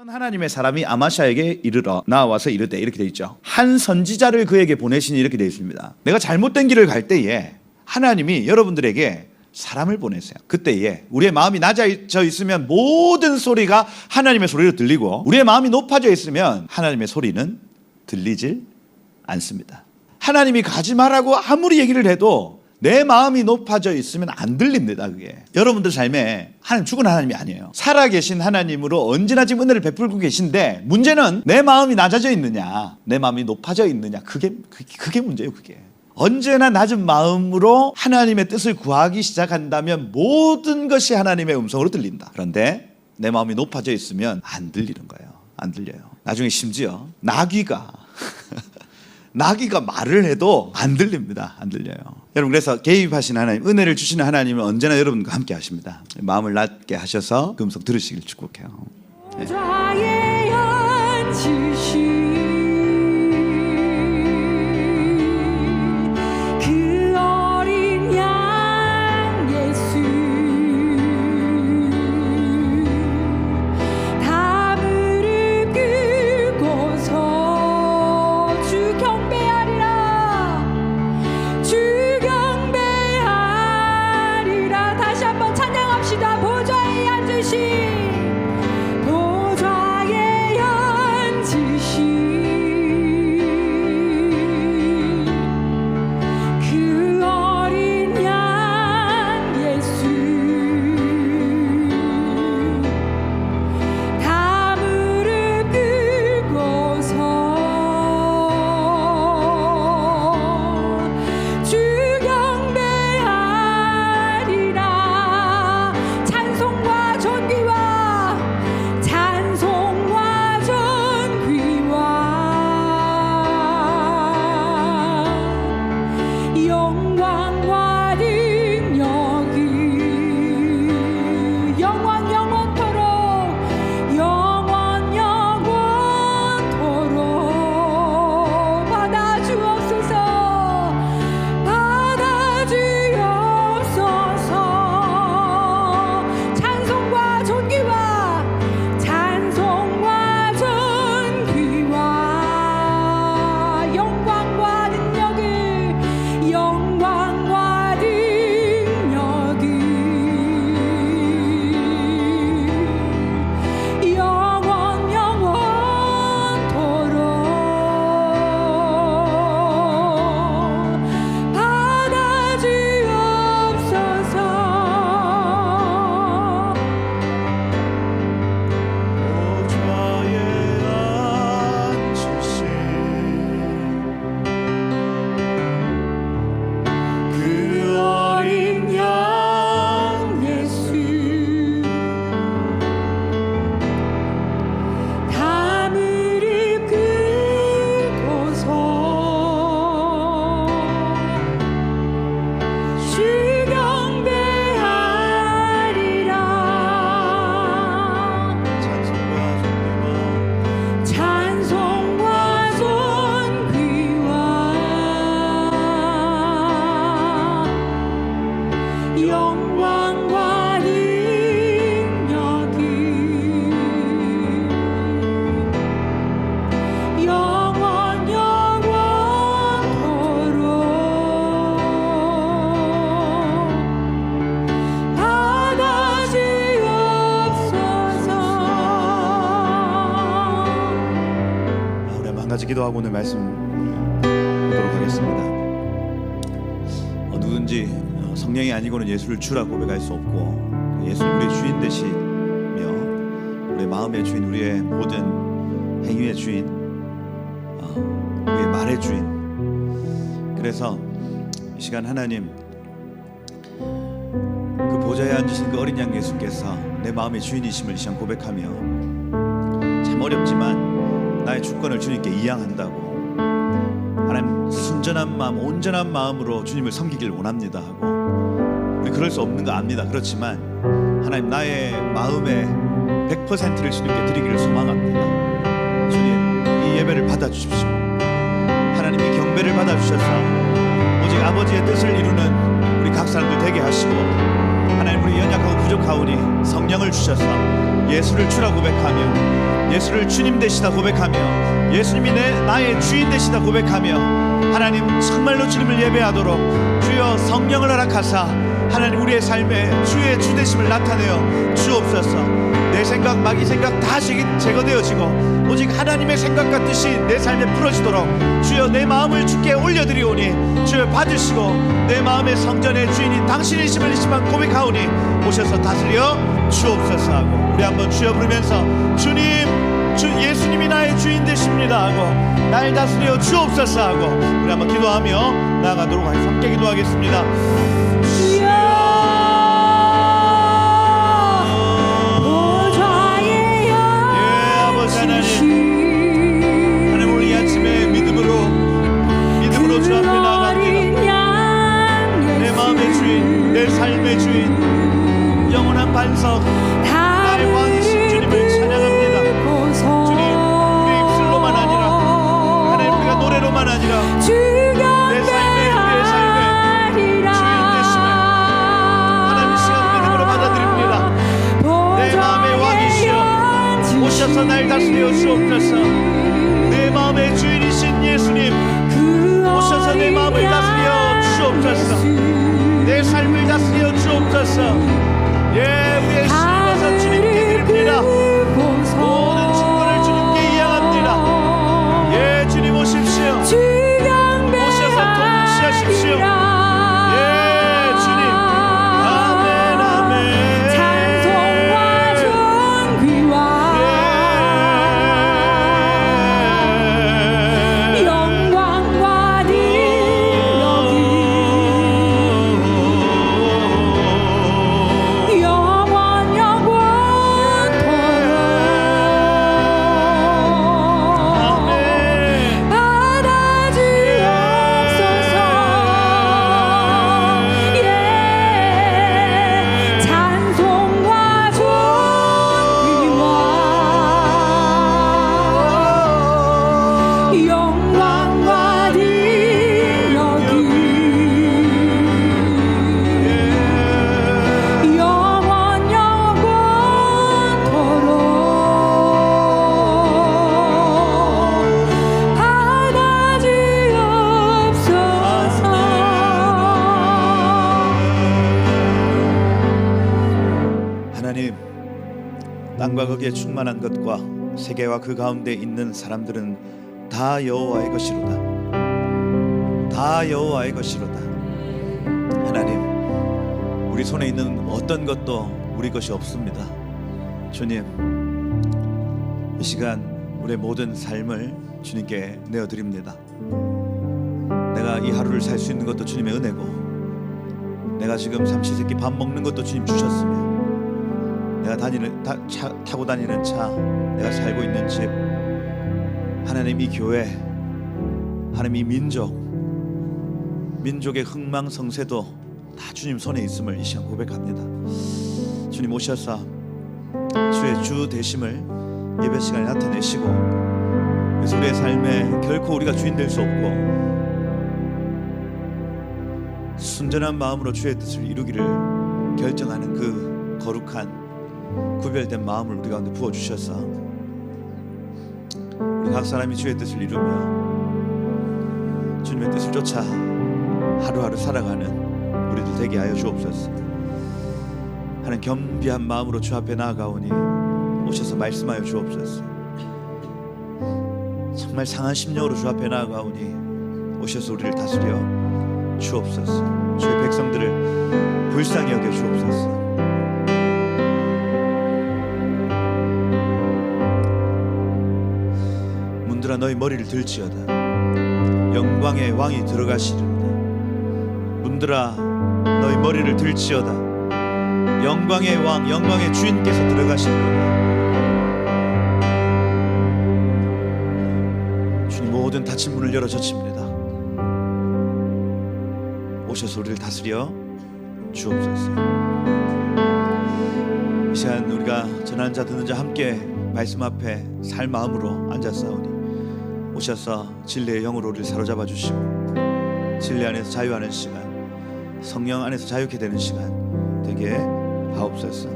하나님의 사람이 아마샤에게 이르러 나와서 이르되, 이렇게 되어 있죠. 한 선지자를 그에게 보내시니, 이렇게 되어 있습니다. 내가 잘못된 길을 갈 때에 하나님이 여러분들에게 사람을 보내세요. 그때에 우리의 마음이 낮아져 있으면 모든 소리가 하나님의 소리로 들리고, 우리의 마음이 높아져 있으면 하나님의 소리는 들리질 않습니다. 하나님이 가지 말라고 아무리 얘기를 해도 내 마음이 높아져 있으면 안 들립니다. 그게 여러분들 삶에 하나님 죽은 하나님이 아니에요. 살아계신 하나님으로 언제나 지금 은혜를 베풀고 계신데, 문제는 내 마음이 낮아져 있느냐, 내 마음이 높아져 있느냐, 그게 문제예요. 그게 언제나 낮은 마음으로 하나님의 뜻을 구하기 시작한다면 모든 것이 하나님의 음성으로 들린다. 그런데 내 마음이 높아져 있으면 안 들리는 거예요. 안 들려요. 나중에 심지어 나귀가 말을 해도 안 들립니다. 안 들려요. 여러분, 그래서 개입하신 하나님, 은혜를 주시는 하나님은 언제나 여러분과 함께 하십니다. 마음을 낮게 하셔서 그 음성 들으시길 축복해요. 네. 기도하고 오늘 말씀 보도록 하겠습니다. 누군지 성령이 아니고는 예수를 주라고 고백할 수 없고, 예수님 우리의 주인 되시며 우리의 마음의 주인, 우리의 모든 행위의 주인, 우리의 말의 주인. 그래서 이 시간 하나님, 그 보좌에 앉으신 그 어린 양 예수께서 내 마음의 주인이심을 이 시간 고백하며, 참 어렵지만 나의 주권을 주님께 이양한다고, 하나님 순전한 마음, 온전한 마음으로 주님을 섬기길 원합니다 하고, 우리 그럴 수 없는 거 압니다. 그렇지만 하나님, 나의 마음의 100%를 주님께 드리기를 소망합니다. 주님, 이 예배를 받아주십시오. 하나님, 이 경배를 받아주셔서 오직 아버지의 뜻을 이루는 우리 각 사람들 되게 하시고, 하나님, 우리 연약하고 부족하오니 성령을 주셔서 예수를 주라 고백하며, 예수를 주님 되시다 고백하며, 예수님이 나의 주인 되시다 고백하며, 하나님 정말로 주님을 예배하도록 주여 성령을 허락하사 하나님 우리의 삶에 주의 주 되심을 나타내어 주옵소서. 내 생각 마귀 생각 다 제거되어지고 오직 하나님의 생각과 뜻이 내 삶에 풀어지도록 주여 내 마음을 주께 올려드리오니 주여 받으시고, 내 마음의 성전의 주인이 당신이심을 이시만 고백하오니 오셔서 다스려 주옵소서 하고, 우리 한번 주여 부르면서 주님, 예수님이 나의 주인 되십니다 하고, 날 다스려 주옵소서 하고, 우리 한번 기도하며 나아가도록 하겠습니다. 함께 기도하겠습니다. 하나님, 우리 이 아침에 믿음으로 주 앞에 나아갑니다. 내 마음의 주인, 내 삶의 주인, 영원한 반석, 나의 왕이신 주님을 찬양합니다. 주님, 우리 입술로만 아니라 하나님, 우리가 노래로만 아니라 내 삶의 우리의 삶의 주인 되심을 하나님 시간 믿음으로 받아들입니다. 내 마음의 왕이시여 오셔서 날 다스려 주옵소서. 내 마음의 주인이신 예수님 오셔서 내 마음을 다스려 주옵소서. 내 삶을 다스려 주옵소서. 예, 우리의 신앙에서 주님께 드립니다. 모든 충고를 주님께 이양합니다. 예, 주님 오십시오. 오셔서 통치하십시오. 예, 주님. 아멘, 아멘. 찬송과 존귀와 영광과 능력이 영원 영원토록 땅과 거기에 충만한 것과 세계와 그 가운데 있는 사람들은 다 여호와의 것이로다. 다 여호와의 것이로다. 하나님, 우리 손에 있는 어떤 것도 우리 것이 없습니다. 주님, 이 시간 우리의 모든 삶을 주님께 내어드립니다. 내가 이 하루를 살 수 있는 것도 주님의 은혜고, 내가 지금 삼시세끼 밥 먹는 것도 주님 주셨으며, 내가 타고 다니는 차, 내가 살고 있는 집, 하나님 이 교회, 하나님 이 민족의 흥망성쇠도 다 주님 손에 있음을 이 시간 고백합니다. 주님 오셔서 주의 주 되심을 예배 시간에 나타내시고, 그래서 우리의 삶에 결코 우리가 주인 될 수 없고 순전한 마음으로 주의 뜻을 이루기를 결정하는 그 거룩한 구별된 마음을 우리 가운데 부어주셔서 우리 각 사람이 주의 뜻을 이루며 주님의 뜻을 쫓아 하루하루 살아가는 우리들 되게 하여 주옵소서. 하나님, 겸비한 마음으로 주 앞에 나아가오니 오셔서 말씀하여 주옵소서. 정말 상한 심령으로 주 앞에 나아가오니 오셔서 우리를 다스려 주옵소서. 주의 백성들을 불쌍히 여겨 주옵소서. 문들아 너희 머리를 들지어다. 영광의 왕이 들어가시리로다. 문들아 너희 머리를 들지어다. 영광의 왕, 영광의 주인께서 들어가시리로다. 주님, 모든 닫힌 문을 열어 젖힙니다. 오셔서 우리를 다스려 주옵소서. 이 시간 우리가 전하는 자 듣는 자 함께 말씀 앞에 살 마음으로 앉았사오니 오셔서 진리의 영으로 우리를 사로잡아 주시고 진리 안에서 자유하는 시간, 성령 안에서 자유케 되는 시간 되게 하옵소서.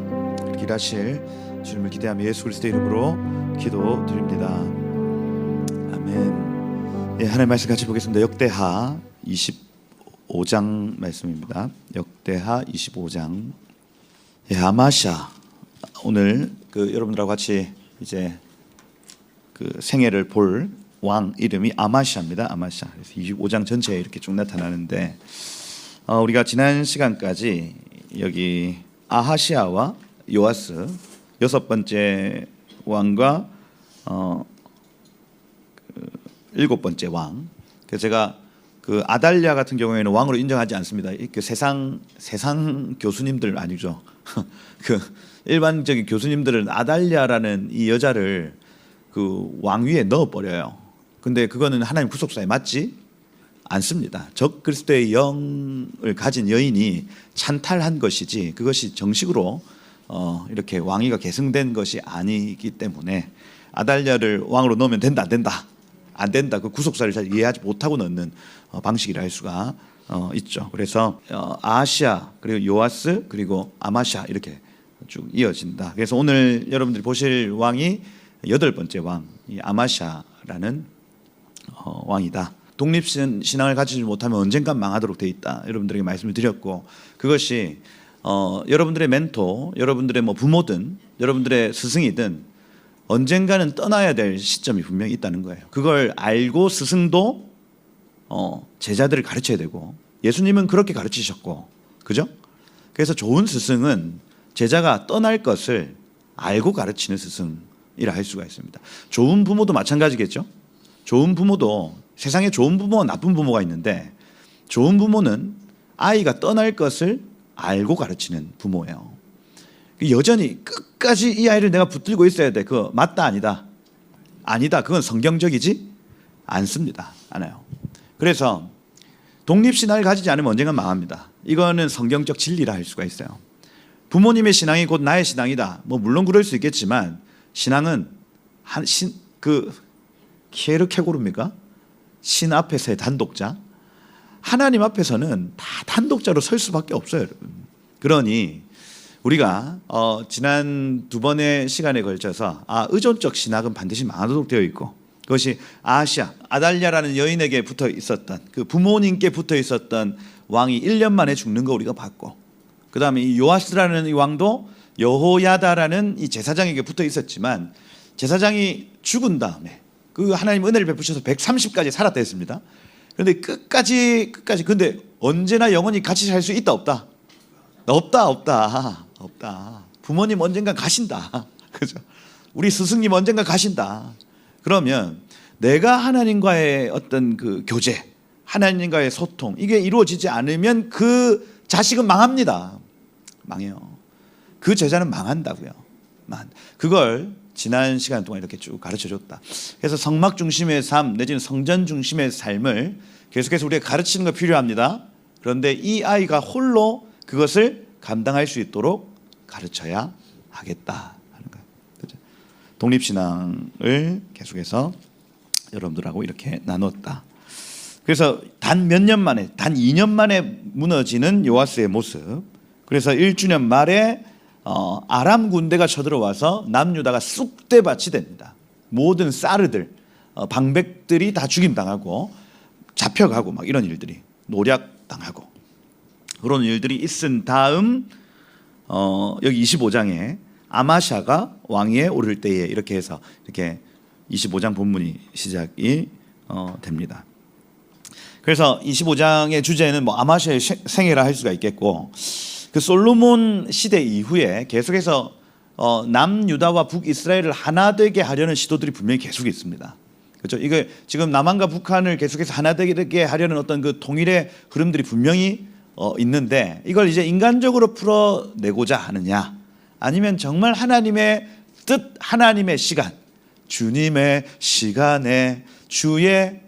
이렇게 일하실 주님을 기대하며 예수 그리스도의 이름으로 기도드립니다. 아멘. 예, 하나님의 말씀 같이 보겠습니다. 역대하 25장 말씀입니다. 역대하 25장. 예, 아마샤. 오늘 여러분들하고 같이 이제 생애를 볼 왕 이름이 아마샤입니다. 아마샤. 그래서 25장 전체에 이렇게 쭉 나타나는데 우리가 지난 시간까지 여기 아하시아와 요아스 여섯 번째 왕과 일곱 번째 왕. 그래서 제가 아달랴 같은 경우에는 왕으로 인정하지 않습니다. 세상 교수님들 아니죠. 일반적인 교수님들은 아달랴라는 이 여자를 왕위에 넣어 버려요. 근데 그거는 하나님 구속사에 맞지 않습니다. 적 그리스도의 영을 가진 여인이 찬탈한 것이지 그것이 정식으로 이렇게 왕위가 계승된 것이 아니기 때문에 아달랴를 왕으로 넣으면 된다 안 된다 안 된다 그 구속사를 잘 이해하지 못하고 넣는 방식이라 할 수가 있죠. 그래서 아하시아 그리고 요아스 그리고 아마샤 이렇게 쭉 이어진다. 그래서 오늘 여러분들이 보실 왕이 여덟 번째 왕 이 아마샤라는 왕이다. 독립신앙을 가지지 못하면 언젠간 망하도록 돼 있다. 여러분들에게 말씀을 드렸고 그것이 여러분들의 멘토, 여러분들의 부모든 여러분들의 스승이든 언젠가는 떠나야 될 시점이 분명히 있다는 거예요. 그걸 알고 스승도 제자들을 가르쳐야 되고 예수님은 그렇게 가르치셨고 그죠? 그래서 좋은 스승은 제자가 떠날 것을 알고 가르치는 스승이라 할 수가 있습니다. 좋은 부모도 마찬가지겠죠? 좋은 부모도 세상에 좋은 부모와 나쁜 부모가 있는데 좋은 부모는 아이가 떠날 것을 알고 가르치는 부모예요. 여전히 끝까지 이 아이를 내가 붙들고 있어야 돼. 그거 맞다 아니다? 아니다. 그건 성경적이지 않습니다. 않아요. 그래서 독립신앙을 가지지 않으면 언젠가 망합니다. 이거는 성경적 진리라 할 수가 있어요. 부모님의 신앙이 곧 나의 신앙이다. 물론 그럴 수 있겠지만 신앙은 키에르케고르입니까? 신 앞에서의 단독자. 하나님 앞에서는 다 단독자로 설 수밖에 없어요, 여러분. 그러니 우리가 지난 두 번의 시간에 걸쳐서 의존적 신학은 반드시 망하도록 되어 있고 그것이 아달랴라는 여인에게 붙어 있었던 그 부모님께 붙어 있었던 왕이 1년 만에 죽는 거 우리가 봤고 그 다음에 이 요아스라는 이 왕도 여호야다라는 이 제사장에게 붙어 있었지만 제사장이 죽은 다음에 그 하나님 은혜를 베푸셔서 130까지 살았다 했습니다. 그런데 끝까지 근데 언제나 영원히 같이 살 수 있다 없다? 없다. 부모님 언젠가 가신다. 그죠? 우리 스승님 언젠가 가신다. 그러면 내가 하나님과의 어떤 교제, 하나님과의 소통 이게 이루어지지 않으면 그 자식은 망합니다. 망해요. 그 제자는 망한다고요. 그걸 지난 시간 동안 이렇게 쭉 가르쳐줬다. 그래서 성막 중심의 삶 내지는 성전 중심의 삶을 계속해서 우리가 가르치는 거 필요합니다. 그런데 이 아이가 홀로 그것을 감당할 수 있도록 가르쳐야 하겠다 하는 거예요. 그렇죠? 독립신앙을 계속해서 여러분들하고 이렇게 나눴다. 그래서 단 몇 년 만에, 단 2년 만에 무너지는 요아스의 모습. 그래서 1주년 말에 아람 군대가 쳐들어와서 남유다가 쑥대밭이 됩니다. 모든 사르들, 방백들이 다 죽임당하고 잡혀가고 막 이런 일들이 노략당하고 그런 일들이 있은 다음 여기 25장에 아마샤가 왕위에 오를 때에 이렇게 해서 이렇게 25장 본문이 시작이 됩니다. 그래서 25장의 주제는 아마샤의 생애라 할 수가 있겠고 그 솔로몬 시대 이후에 계속해서 남유다와 북이스라엘을 하나 되게 하려는 시도들이 분명히 계속 있습니다. 그렇죠? 이게 지금 남한과 북한을 계속해서 하나 되게 하려는 어떤 그 통일의 흐름들이 분명히 있는데 이걸 이제 인간적으로 풀어내고자 하느냐 아니면 정말 하나님의 뜻, 하나님의 시간, 주님의 시간에 주의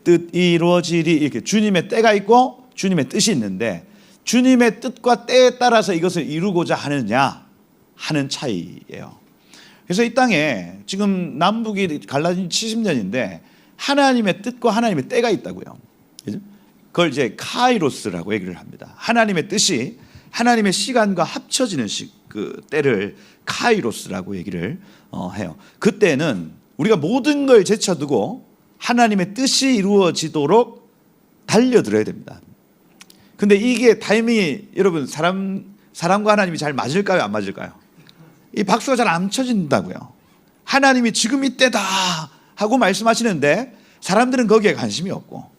뜻이 이루어지리 이렇게 주님의 때가 있고 주님의 뜻이 있는데 주님의 뜻과 때에 따라서 이것을 이루고자 하느냐 하는 차이예요. 그래서 이 땅에 지금 남북이 갈라진 70년인데 하나님의 뜻과 하나님의 때가 있다고요. 그죠? 그걸 이제 카이로스라고 얘기를 합니다. 하나님의 뜻이 하나님의 시간과 합쳐지는 그 때를 카이로스라고 얘기를 해요. 그때는 우리가 모든 걸 제쳐두고 하나님의 뜻이 이루어지도록 달려들어야 됩니다. 근데 이게 타이밍이 여러분 사람과 하나님이 잘 맞을까요? 안 맞을까요? 이 박수가 잘 안 쳐진다고요. 하나님이 지금 이때다 하고 말씀하시는데 사람들은 거기에 관심이 없고,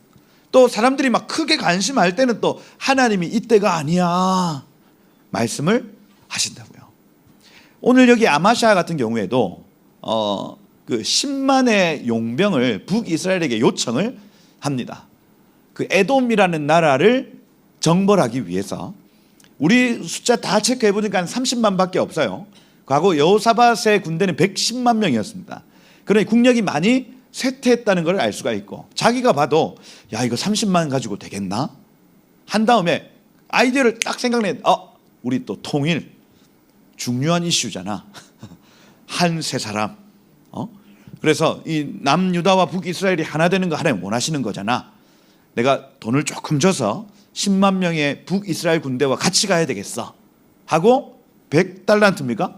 또 사람들이 막 크게 관심할 때는 또 하나님이 이때가 아니야 말씀을 하신다고요. 오늘 여기 아마샤 같은 경우에도 그 10만의 용병을 북이스라엘에게 요청을 합니다. 그 에돔이라는 나라를 정벌하기 위해서. 우리 숫자 다 체크해 보니까 한 30만밖에 없어요. 과거 여호사밧의 군대는 110만 명이었습니다. 그러니 국력이 많이 쇠퇴했다는 걸 알 수가 있고, 자기가 봐도 야 이거 30만 가지고 되겠나? 한 다음에 아이디어를 딱 생각내. 우리 또 통일 중요한 이슈잖아. 한 세 사람. 그래서 이 남유다와 북이스라엘이 하나 되는 거 하나님 원하시는 거잖아. 내가 돈을 조금 줘서 10만 명의 북이스라엘 군대와 같이 가야 되겠어 하고 100달란트입니까?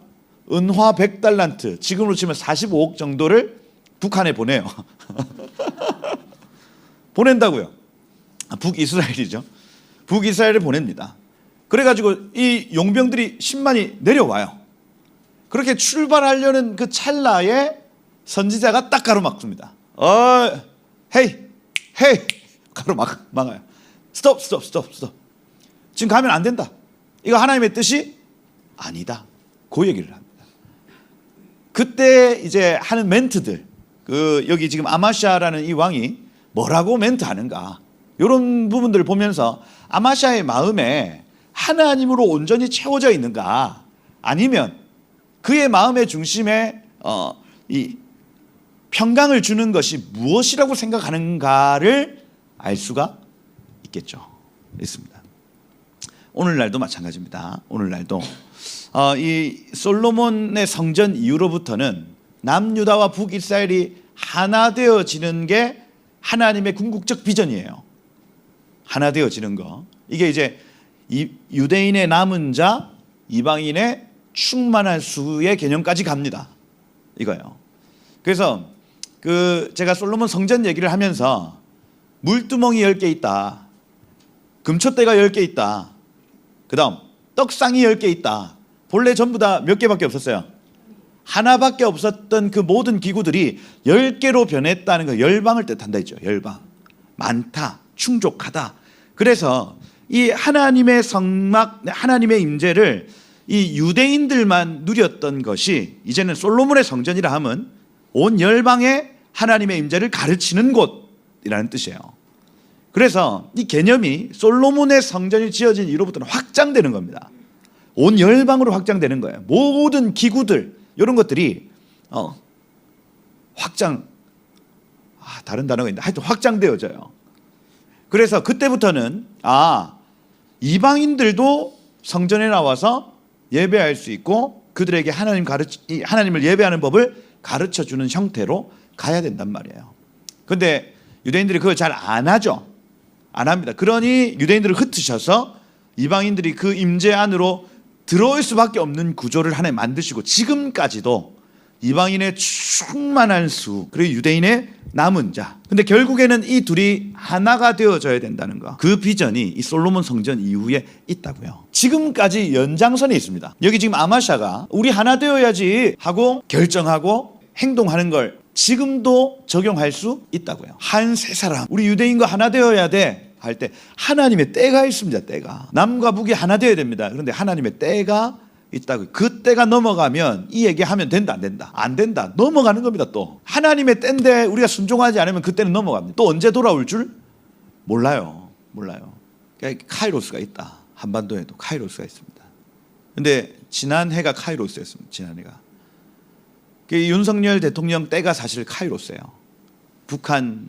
은화 100달란트, 지금으로 치면 45억 정도를 북한에 보내요. 보낸다고요. 북이스라엘이죠. 북이스라엘을 보냅니다. 그래가지고 이 용병들이 10만이 내려와요. 그렇게 출발하려는 그 찰나에 선지자가 딱 가로막습니다. 헤이 가로막아요. 스톱. 지금 가면 안 된다. 이거 하나님의 뜻이 아니다. 그 얘기를 합니다. 그때 이제 하는 멘트들, 여기 지금 아마샤라는 이 왕이 뭐라고 멘트하는가, 이런 부분들을 보면서 아마샤의 마음에 하나님으로 온전히 채워져 있는가, 아니면 그의 마음의 중심에 이 평강을 주는 것이 무엇이라고 생각하는가를 알 수가 있습니다. 오늘날도 마찬가지입니다. 오늘날도 이 솔로몬의 성전 이후로부터는 남유다와 북이스라엘이 하나 되어지는 게 하나님의 궁극적 비전이에요. 하나 되어지는 거. 이게 이제 유대인의 남은 자, 이방인의 충만한 수의 개념까지 갑니다. 이거예요. 그래서 제가 솔로몬 성전 얘기를 하면서 물두멍이 10개 있다, 금촛대가 10개 있다, 그 다음 떡상이 10개 있다. 본래 전부 다 몇 개밖에 없었어요. 하나밖에 없었던 그 모든 기구들이 10개로 변했다는 거, 열방을 뜻한다 했죠. 열방. 많다, 충족하다. 그래서 이 하나님의 성막, 하나님의 임재를 이 유대인들만 누렸던 것이 이제는 솔로몬의 성전이라 하면 온 열방에 하나님의 임재를 가르치는 곳이라는 뜻이에요. 그래서 이 개념이 솔로몬의 성전이 지어진 이후로부터는 확장되는 겁니다. 온 열방으로 확장되는 거예요. 모든 기구들, 이런 것들이 다른 단어가 있는데 하여튼 확장되어져요. 그래서 그때부터는 이방인들도 성전에 나와서 예배할 수 있고 그들에게 하나님을 예배하는 법을 가르쳐주는 형태로 가야 된단 말이에요. 그런데 유대인들이 그걸 잘 안 하죠. 안 합니다. 그러니 유대인들을 흩으셔서 이방인들이 그 임재 안으로 들어올 수밖에 없는 구조를 하나님 만드시고, 지금까지도 이방인의 충만한 수, 그리고 유대인의 남은 자, 근데 결국에는 이 둘이 하나가 되어져야 된다는 거, 그 비전이 이 솔로몬 성전 이후에 있다고요. 지금까지 연장선에 있습니다. 여기 지금 아마샤가 우리 하나 되어야지 하고 결정하고 행동하는 걸 지금도 적용할 수 있다고요. 한 세 사람, 우리 유대인과 하나 되어야 돼 할 때 하나님의 때가 있습니다. 때가 남과 북이 하나 되어야 됩니다. 그런데 하나님의 때가 있다고. 그 때가 넘어가면 이 얘기하면 된다 안 된다? 안 된다. 넘어가는 겁니다. 또 하나님의 때인데 우리가 순종하지 않으면 그 때는 넘어갑니다. 또 언제 돌아올 줄 몰라요. 그러니까 카이로스가 있다. 한반도에도 카이로스가 있습니다. 근데 지난해가 카이로스였습니다. 지난해가 윤석열 대통령 때가 사실 카이로스예요. 북한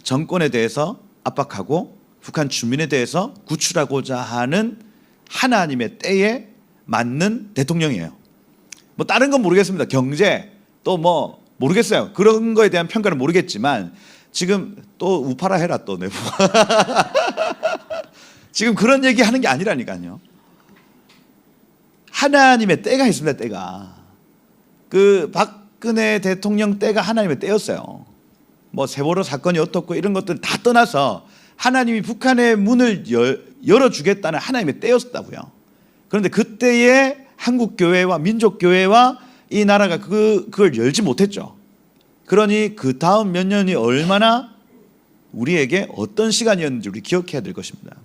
정권에 대해서 압박하고 북한 주민에 대해서 구출하고자 하는 하나님의 때에 맞는 대통령이에요. 뭐 다른 건 모르겠습니다. 경제 또 뭐 모르겠어요. 그런 거에 대한 평가는 모르겠지만 지금 또 우파라 해라 또 내부. 지금 그런 얘기 하는 게 아니라니까요. 하나님의 때가 있습니다. 때가. 그 박근혜 대통령 때가 하나님의 때였어요. 뭐 세월호 사건이 어떻고 이런 것들 다 떠나서 하나님이 북한의 문을 열어주겠다는 하나님의 때였다고요. 그런데 그때의 한국교회와 민족교회와 이 나라가 그걸 열지 못했죠. 그러니 그 다음 몇 년이 얼마나 우리에게 어떤 시간이었는지 우리 기억해야 될 것입니다.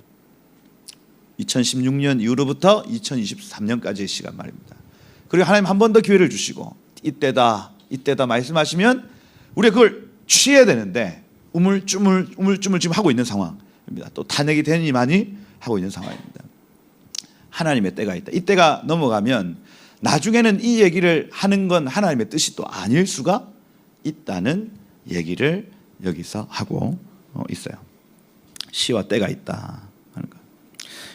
2016년 이후로부터 2023년까지의 시간 말입니다. 그리고 하나님 한 번 더 기회를 주시고 이때다 말씀하시면 우리가 그걸 취해야 되는데 우물쭈물 지금 하고 있는 상황입니다. 또 탄핵이 되니 많이 하고 있는 상황입니다. 하나님의 때가 있다. 이 때가 넘어가면 나중에는 이 얘기를 하는 건 하나님의 뜻이 또 아닐 수가 있다는 얘기를 여기서 하고 있어요. 시와 때가 있다 하는 거.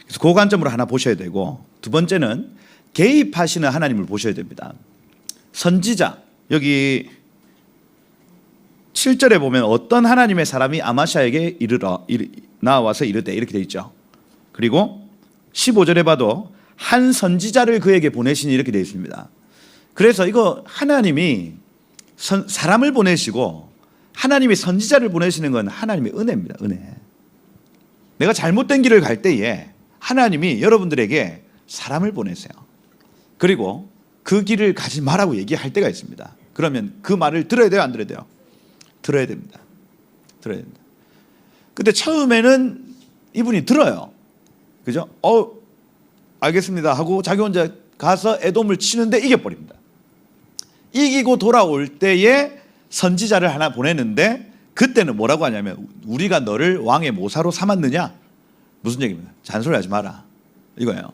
그래서 그 관점으로 하나 보셔야 되고, 두 번째는 개입하시는 하나님을 보셔야 됩니다. 선지자, 여기 7절에 보면 어떤 하나님의 사람이 아마샤에게 나와서 이르되 이렇게 돼 있죠. 그리고 15절에 봐도 한 선지자를 그에게 보내시니 이렇게 되어 있습니다. 그래서 이거 하나님이 사람을 보내시고 하나님이 선지자를 보내시는 건 하나님의 은혜입니다. 은혜. 내가 잘못된 길을 갈 때에 하나님이 여러분들에게 사람을 보내세요. 그리고 그 길을 가지 말라고 얘기할 때가 있습니다. 그러면 그 말을 들어야 돼요, 안 들어야 돼요? 들어야 됩니다. 들어야 됩니다. 근데 처음에는 이분이 들어요. 그죠? 알겠습니다 하고 자기 혼자 가서 에돔을 치는데 이겨버립니다. 이기고 돌아올 때에 선지자를 하나 보내는데 그때는 뭐라고 하냐면 우리가 너를 왕의 모사로 삼았느냐? 무슨 얘기입니까? 잔소리하지 마라 이거예요.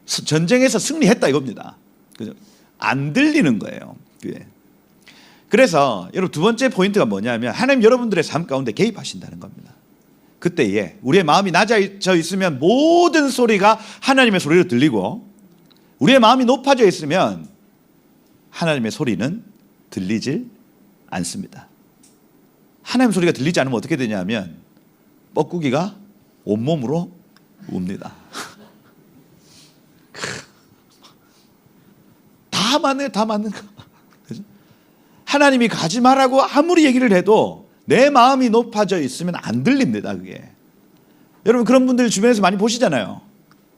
전쟁에서 승리했다 이겁니다. 그죠? 안 들리는 거예요. 그래서 여러분 두 번째 포인트가 뭐냐면 하나님 여러분들의 삶 가운데 개입하신다는 겁니다. 그때에 우리의 마음이 낮아져 있으면 모든 소리가 하나님의 소리로 들리고 우리의 마음이 높아져 있으면 하나님의 소리는 들리질 않습니다. 하나님 소리가 들리지 않으면 어떻게 되냐면 뻐꾸기가 온몸으로 웁니다. 다 맞네, 다 맞는 거. 그죠? 하나님이 가지 말라고 아무리 얘기를 해도 내 마음이 높아져 있으면 안 들립니다. 그게. 여러분 그런 분들 주변에서 많이 보시잖아요.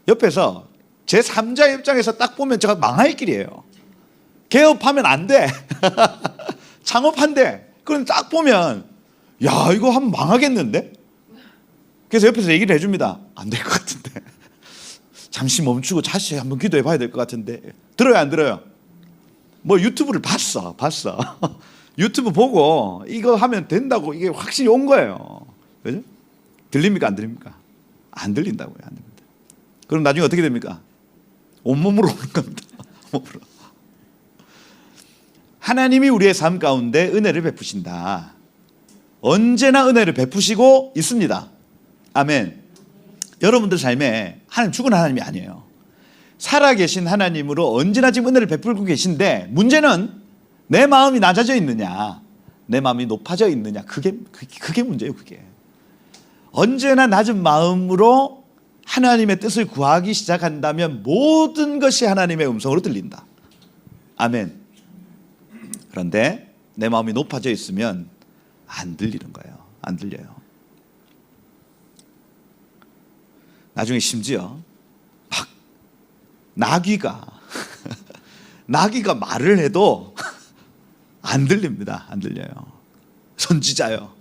옆에서 제 3자 입장에서 딱 보면 제가 망할 길이에요. 개업하면 안 돼. 창업한대. 그럼 딱 보면 야 이거 하면 망하겠는데? 그래서 옆에서 얘기를 해줍니다. 안 될 것 같은데. 잠시 멈추고 다시 한번 기도해 봐야 될 것 같은데. 들어요 안 들어요? 뭐 유튜브를 봤어. 유튜브 보고 이거 하면 된다고 이게 확실히 온 거예요. 그죠? 들립니까 안 들립니까? 안 들린다고요. 안 됩니다. 그럼 나중에 어떻게 됩니까? 온몸으로 오는 겁니다. 온몸으로. 하나님이 우리의 삶 가운데 은혜를 베푸신다. 언제나 은혜를 베푸시고 있습니다. 아멘. 여러분들 삶에 하나님 죽은 하나님이 아니에요. 살아계신 하나님으로 언제나 지금 은혜를 베풀고 계신데 문제는 내 마음이 낮아져 있느냐 내 마음이 높아져 있느냐 그게 문제예요. 그게 언제나 낮은 마음으로 하나님의 뜻을 구하기 시작한다면 모든 것이 하나님의 음성으로 들린다. 아멘. 그런데 내 마음이 높아져 있으면 안 들리는 거예요. 안 들려요. 나중에 심지어 막 나귀가 말을 해도 안 들립니다. 안 들려요. 선지자요.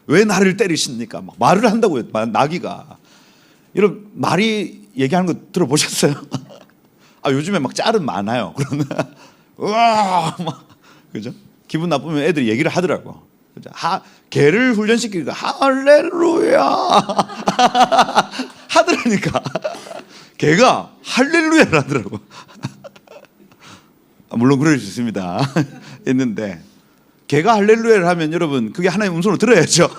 왜 나를 때리십니까? 막 말을 한다고요. 나귀가. 여러분 말이 얘기하는 거 들어보셨어요? 요즘에 막 짤은 많아요. 그러면 우와 막 그죠? 기분 나쁘면 애들이 얘기를 하더라고. 그죠? 개를 훈련시키니까 할렐루야 하더라니까. 개가 할렐루야를 하더라고. 물론 그럴 수 있습니다. 있는데 개가 할렐루야를 하면 여러분 그게 하나님의 음성으로 들어야죠.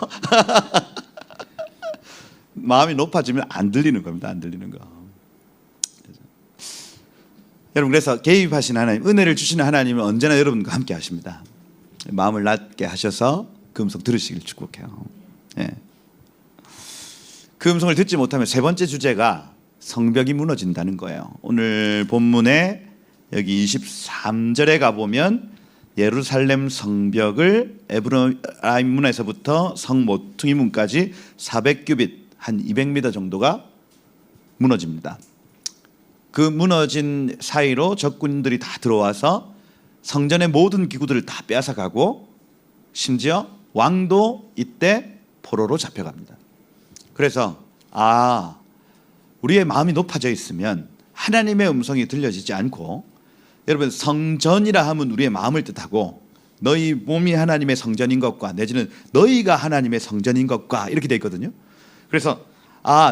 마음이 높아지면 안 들리는 겁니다. 안 들리는 거. 여러분 그래서 개입하신 하나님, 은혜를 주시는 하나님은 언제나 여러분과 함께 하십니다. 마음을 낮게 하셔서 그 음성 들으시길 축복해요. 예. 그 음성을 듣지 못하면 세 번째 주제가 성벽이 무너진다는 거예요. 오늘 본문에 여기 23절에 가보면 예루살렘 성벽을 에브라임 문에서부터 성 모퉁이 문까지 400규빗 한 200m 정도가 무너집니다. 그 무너진 사이로 적군들이 다 들어와서 성전의 모든 기구들을 다 빼앗아가고 심지어 왕도 이때 포로로 잡혀갑니다. 그래서 우리의 마음이 높아져 있으면 하나님의 음성이 들려지지 않고, 여러분 성전이라 하면 우리의 마음을 뜻하고 너희 몸이 하나님의 성전인 것과 내지는 너희가 하나님의 성전인 것과 이렇게 돼 있거든요. 그래서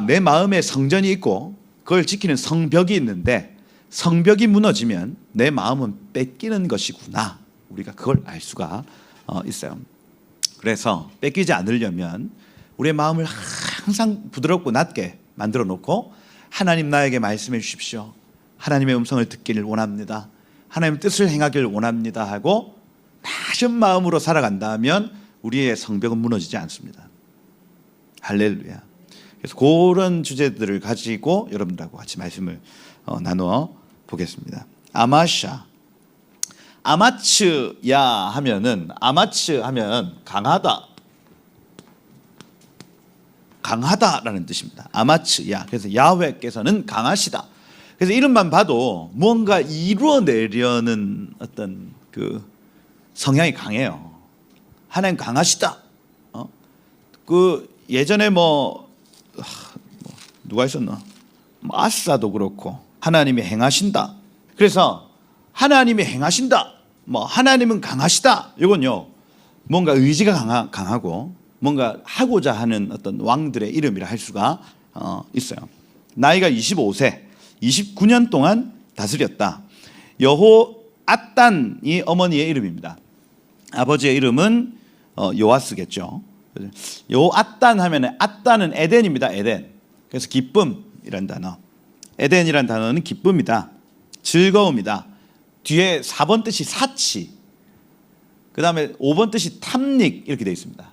내 마음에 성전이 있고 그걸 지키는 성벽이 있는데 성벽이 무너지면 내 마음은 뺏기는 것이구나, 우리가 그걸 알 수가 있어요. 그래서 뺏기지 않으려면 우리의 마음을 항상 부드럽고 낮게 만들어 놓고 하나님 나에게 말씀해 주십시오, 하나님의 음성을 듣기를 원합니다, 하나님 뜻을 행하기를 원합니다 하고 낮은 마음으로 살아간다면 우리의 성벽은 무너지지 않습니다. 할렐루야. 그래서 그런 주제들을 가지고 여러분들하고 같이 말씀을 나누어 보겠습니다. 아마츠야 하면은, 아마츠 하면 강하다라는 뜻입니다. 아마츠야. 그래서 야훼께서는 강하시다. 그래서 이름만 봐도 무언가 이루어내려는 어떤 그 성향이 강해요. 하나님 강하시다. 그 예전에 누가 있었나? 아사도 그렇고 하나님이 행하신다. 그래서 하나님이 행하신다, 하나님은 강하시다. 이건요 뭔가 의지가 강하고 뭔가 하고자 하는 어떤 왕들의 이름이라 할 수가 있어요. 나이가 25세 29년 동안 다스렸다. 여호앗단이 어머니의 이름입니다. 아버지의 이름은 요아스겠죠. 여호앗단 하면 앗단은 에덴입니다. 에덴. 그래서 기쁨이란 단어. 에덴이란 단어는 기쁨이다, 즐거움이다. 뒤에 4번 뜻이 사치, 그 다음에 5번 뜻이 탐닉 이렇게 되어 있습니다.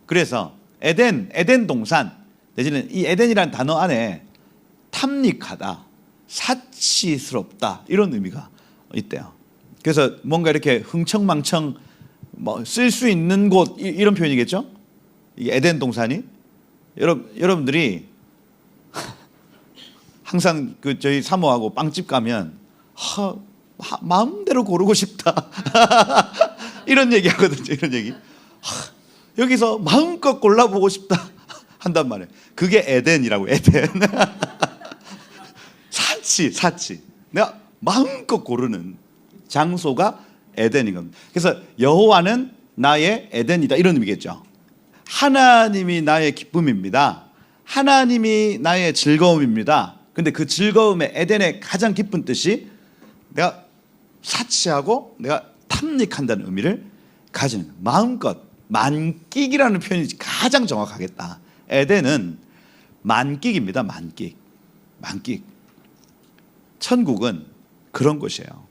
그래서 에덴 동산 내지는 이 에덴이란 단어 안에 탐닉하다, 사치스럽다 이런 의미가 있대요. 그래서 뭔가 이렇게 흥청망청 쓸 수 있는 곳 이런 표현이겠죠. 이 에덴 동산이 여러분들이 항상 그 저희 사모하고 빵집 가면 마음대로 고르고 싶다 이런 얘기 하거든요. 이런 얘기. 여기서 마음껏 골라보고 싶다 한단 말이에요. 그게 에덴이라고. 에덴. 사치. 내가 마음껏 고르는 장소가 에덴인 겁니다. 그래서 여호와는 나의 에덴이다 이런 의미겠죠. 하나님이 나의 기쁨입니다. 하나님이 나의 즐거움입니다. 근데 그 즐거움의 에덴의 가장 깊은 뜻이 내가 사치하고 내가 탐닉한다는 의미를 가지는, 마음껏 만끽이라는 표현이 가장 정확하겠다. 에덴은 만끽입니다. 만끽. 천국은 그런 곳이에요.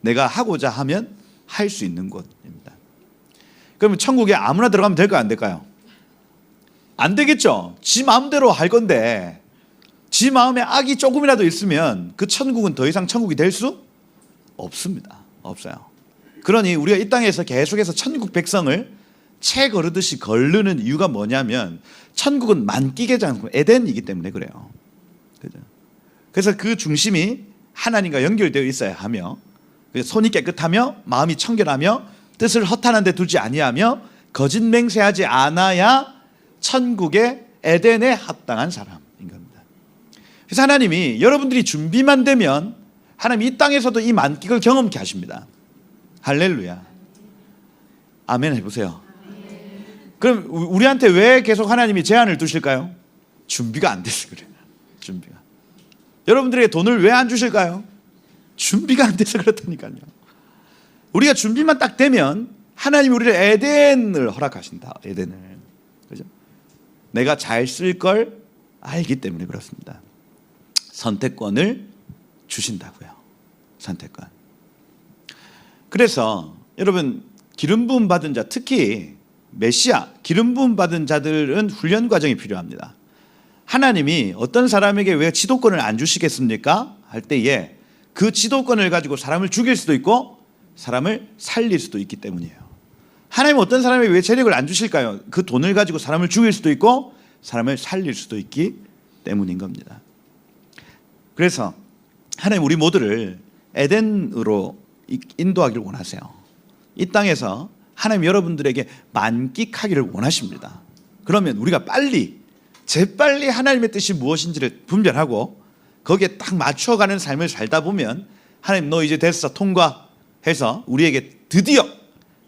내가 하고자 하면 할 수 있는 곳입니다. 그러면 천국에 아무나 들어가면 될까요? 안 될까요? 안 되겠죠. 지 마음대로 할 건데 지 마음에 악이 조금이라도 있으면 그 천국은 더 이상 천국이 될 수 없습니다. 없어요. 그러니 우리가 이 땅에서 계속해서 천국 백성을 채 거르듯이 거르는 이유가 뭐냐면 천국은 만끽의 장소, 에덴이기 때문에 그래요. 그래서 그 중심이 하나님과 연결되어 있어야 하며, 손이 깨끗하며 마음이 청결하며 뜻을 허탄한 데 두지 아니하며 거짓 맹세하지 않아야 천국의 에덴에 합당한 사람인 겁니다. 그래서 하나님이 여러분들이 준비만 되면 하나님 이 땅에서도 이 만끽을 경험케 하십니다. 할렐루야. 아멘 해보세요. 그럼 우리한테 왜 계속 하나님이 제한을 두실까요? 준비가 안 돼서 그래요. 준비가. 여러분들에게 돈을 왜 안 주실까요? 준비가 안 돼서 그렇다니까요. 우리가 준비만 딱 되면 하나님이 우리를 에덴을 허락하신다. 에덴을. 그죠? 내가 잘 쓸 걸 알기 때문에 그렇습니다. 선택권을 주신다고요. 선택권. 그래서 여러분 기름 부음 받은 자, 특히 메시아 기름 부음 받은 자들은 훈련 과정이 필요합니다. 하나님이 어떤 사람에게 왜 지도권을 안 주시겠습니까? 할 때에 그 지도권을 가지고 사람을 죽일 수도 있고 사람을 살릴 수도 있기 때문이에요. 하나님은 어떤 사람에게 왜 재력을 안 주실까요? 그 돈을 가지고 사람을 죽일 수도 있고 사람을 살릴 수도 있기 때문인 겁니다. 그래서 하나님 우리 모두를 에덴으로 인도하기를 원하세요. 이 땅에서 하나님 여러분들에게 만끽하기를 원하십니다. 그러면 우리가 재빨리 하나님의 뜻이 무엇인지를 분별하고 거기에 딱 맞춰가는 삶을 살다 보면 하나님 너 이제 됐어 통과해서 우리에게 드디어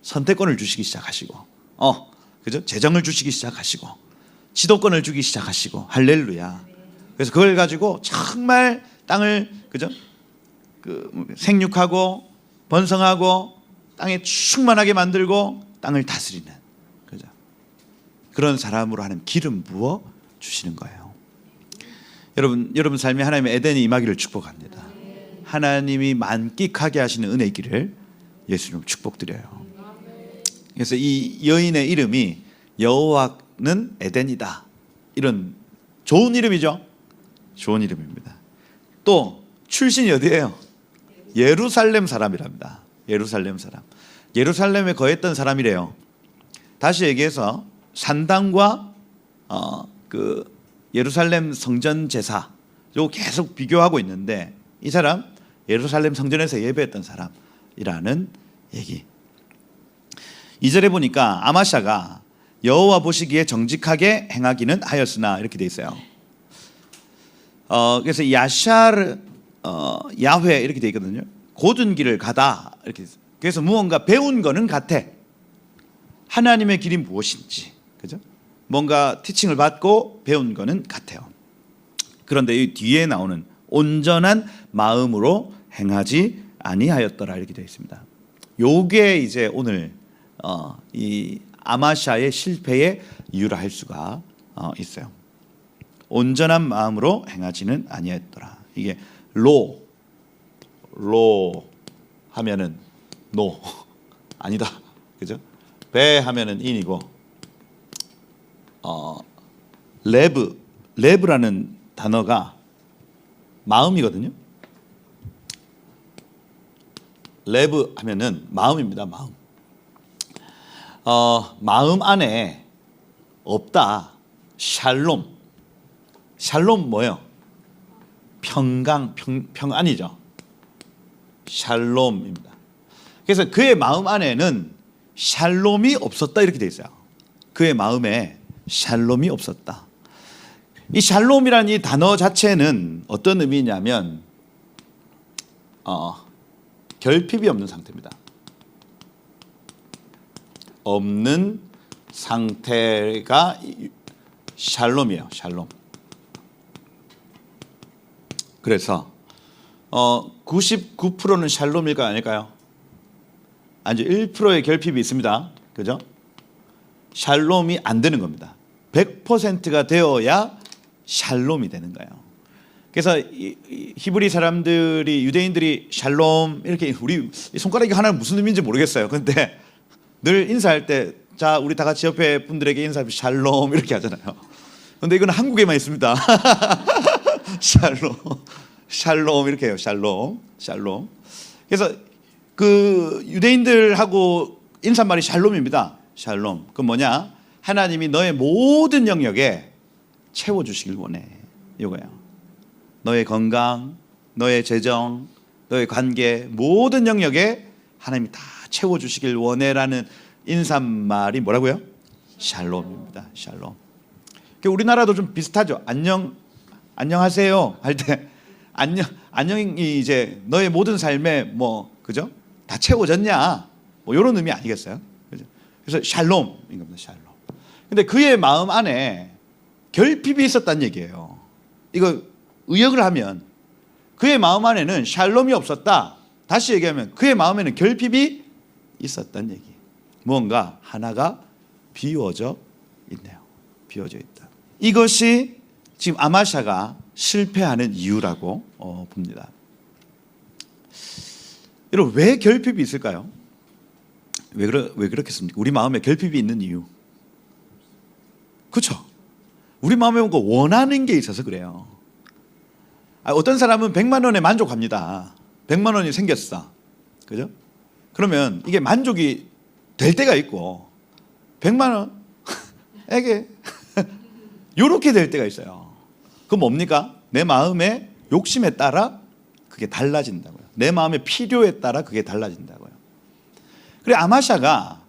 선택권을 주시기 시작하시고 그죠? 재정을 주시기 시작하시고 지도권을 주기 시작하시고 할렐루야. 그래서 그걸 가지고 정말 땅을 그죠? 생육하고 번성하고 땅에 충만하게 만들고 땅을 다스리는 그죠? 그런 사람으로 하나님 기름 부어 주시는 거예요. 여러분 삶에 하나님의 에덴이 임하기를 축복합니다. 하나님이 만끽하게 하시는 은혜 있기를 예수님 축복드려요. 그래서 이 여인의 이름이 여호와는 에덴이다. 이런 좋은 이름이죠. 좋은 이름입니다. 또 출신이 어디예요? 예루살렘 사람이랍니다. 예루살렘 사람. 예루살렘에 거했던 사람이래요. 다시 얘기해서 산당과 그 예루살렘 성전 제사 요 계속 비교하고 있는데 이 사람 예루살렘 성전에서 예배했던 사람이라는 얘기. 2절에 보니까 아마샤가 여호와 보시기에 정직하게 행하기는 하였으나 이렇게 돼 있어요. 그래서 야샤르 야훼 이렇게 돼 있거든요. 고든 길을 가다 이렇게. 그래서 무언가 배운 거는 같아. 하나님의 길이 무엇인지, 그죠? 뭔가 티칭을 받고 배운 거는 같아요. 그런데 이 뒤에 나오는 온전한 마음으로 행하지 아니하였더라 이렇게 되어 있습니다. 요게 이제 오늘 이 아마샤의 실패의 이유라 할 수가 있어요. 온전한 마음으로 행하지는 아니하였더라. 이게 로 하면은 노 아니다, 그죠? 배 하면은 인이고 레브라는 단어가 마음이거든요. 레브 하면은 마음입니다. 마음 안에 없다. 샬롬 뭐예요? 평안이죠. 샬롬입니다. 그래서 그의 마음 안에는 샬롬이 없었다 이렇게 돼 있어요. 그의 마음에 샬롬이 없었다. 이 샬롬이라는 이 단어 자체는 어떤 의미냐면 결핍이 없는 상태입니다. 없는 상태가 샬롬이에요. 샬롬. 그래서 99%는 샬롬일까 아닐까요? 아주 1%의 결핍이 있습니다. 그죠? 샬롬이 안 되는 겁니다. 100%가 되어야 샬롬이 되는 거예요. 그래서 히브리 사람들이 유대인들이 샬롬 이렇게 우리 손가락이 하나는 무슨 의미인지 모르겠어요. 근데 늘 인사할 때 자 우리 다 같이 옆에 분들에게 인사하면 샬롬 이렇게 하잖아요. 근데 이건 한국에만 있습니다. 샬롬 이렇게 해요. 샬롬. 그래서 그 유대인들하고 인사말이 샬롬입니다. 샬롬. 그 뭐냐? 하나님이 너의 모든 영역에 채워주시길 원해. 이거예요. 너의 건강, 너의 재정, 너의 관계 모든 영역에 하나님이 다 채워주시길 원해라는 인사말이 뭐라고요? 샬롬입니다. 샬롬. 우리나라도 좀 비슷하죠. 안녕하세요 할 때 안녕이 이제 너의 모든 삶에 뭐 그죠? 다 채워졌냐? 뭐 이런 의미 아니겠어요? 그죠? 그래서 샬롬인 겁니다. 샬롬. 근데 그의 마음 안에 결핍이 있었다는 얘기예요. 이거 의역을 하면 그의 마음 안에는 샬롬이 없었다. 다시 얘기하면 그의 마음에는 결핍이 있었다는 얘기. 무언가 하나가 비워져 있네요. 비워져 있다. 이것이 지금 아마샤가 실패하는 이유라고 봅니다. 여러분 왜 결핍이 있을까요? 왜 그렇겠습니까? 우리 마음에 결핍이 있는 이유. 그렇죠? 우리 마음에 뭔가 원하는 게 있어서 그래요. 어떤 사람은 100만 원에 만족합니다. 100만 원이 생겼어. 그죠? 그러면 이게 만족이 될 때가 있고 100만 원에게 요렇게 될 때가 있어요. 그건 뭡니까? 내 마음의 욕심에 따라 그게 달라진다고요. 내 마음의 필요에 따라 그게 달라진다고요. 그래 아마샤가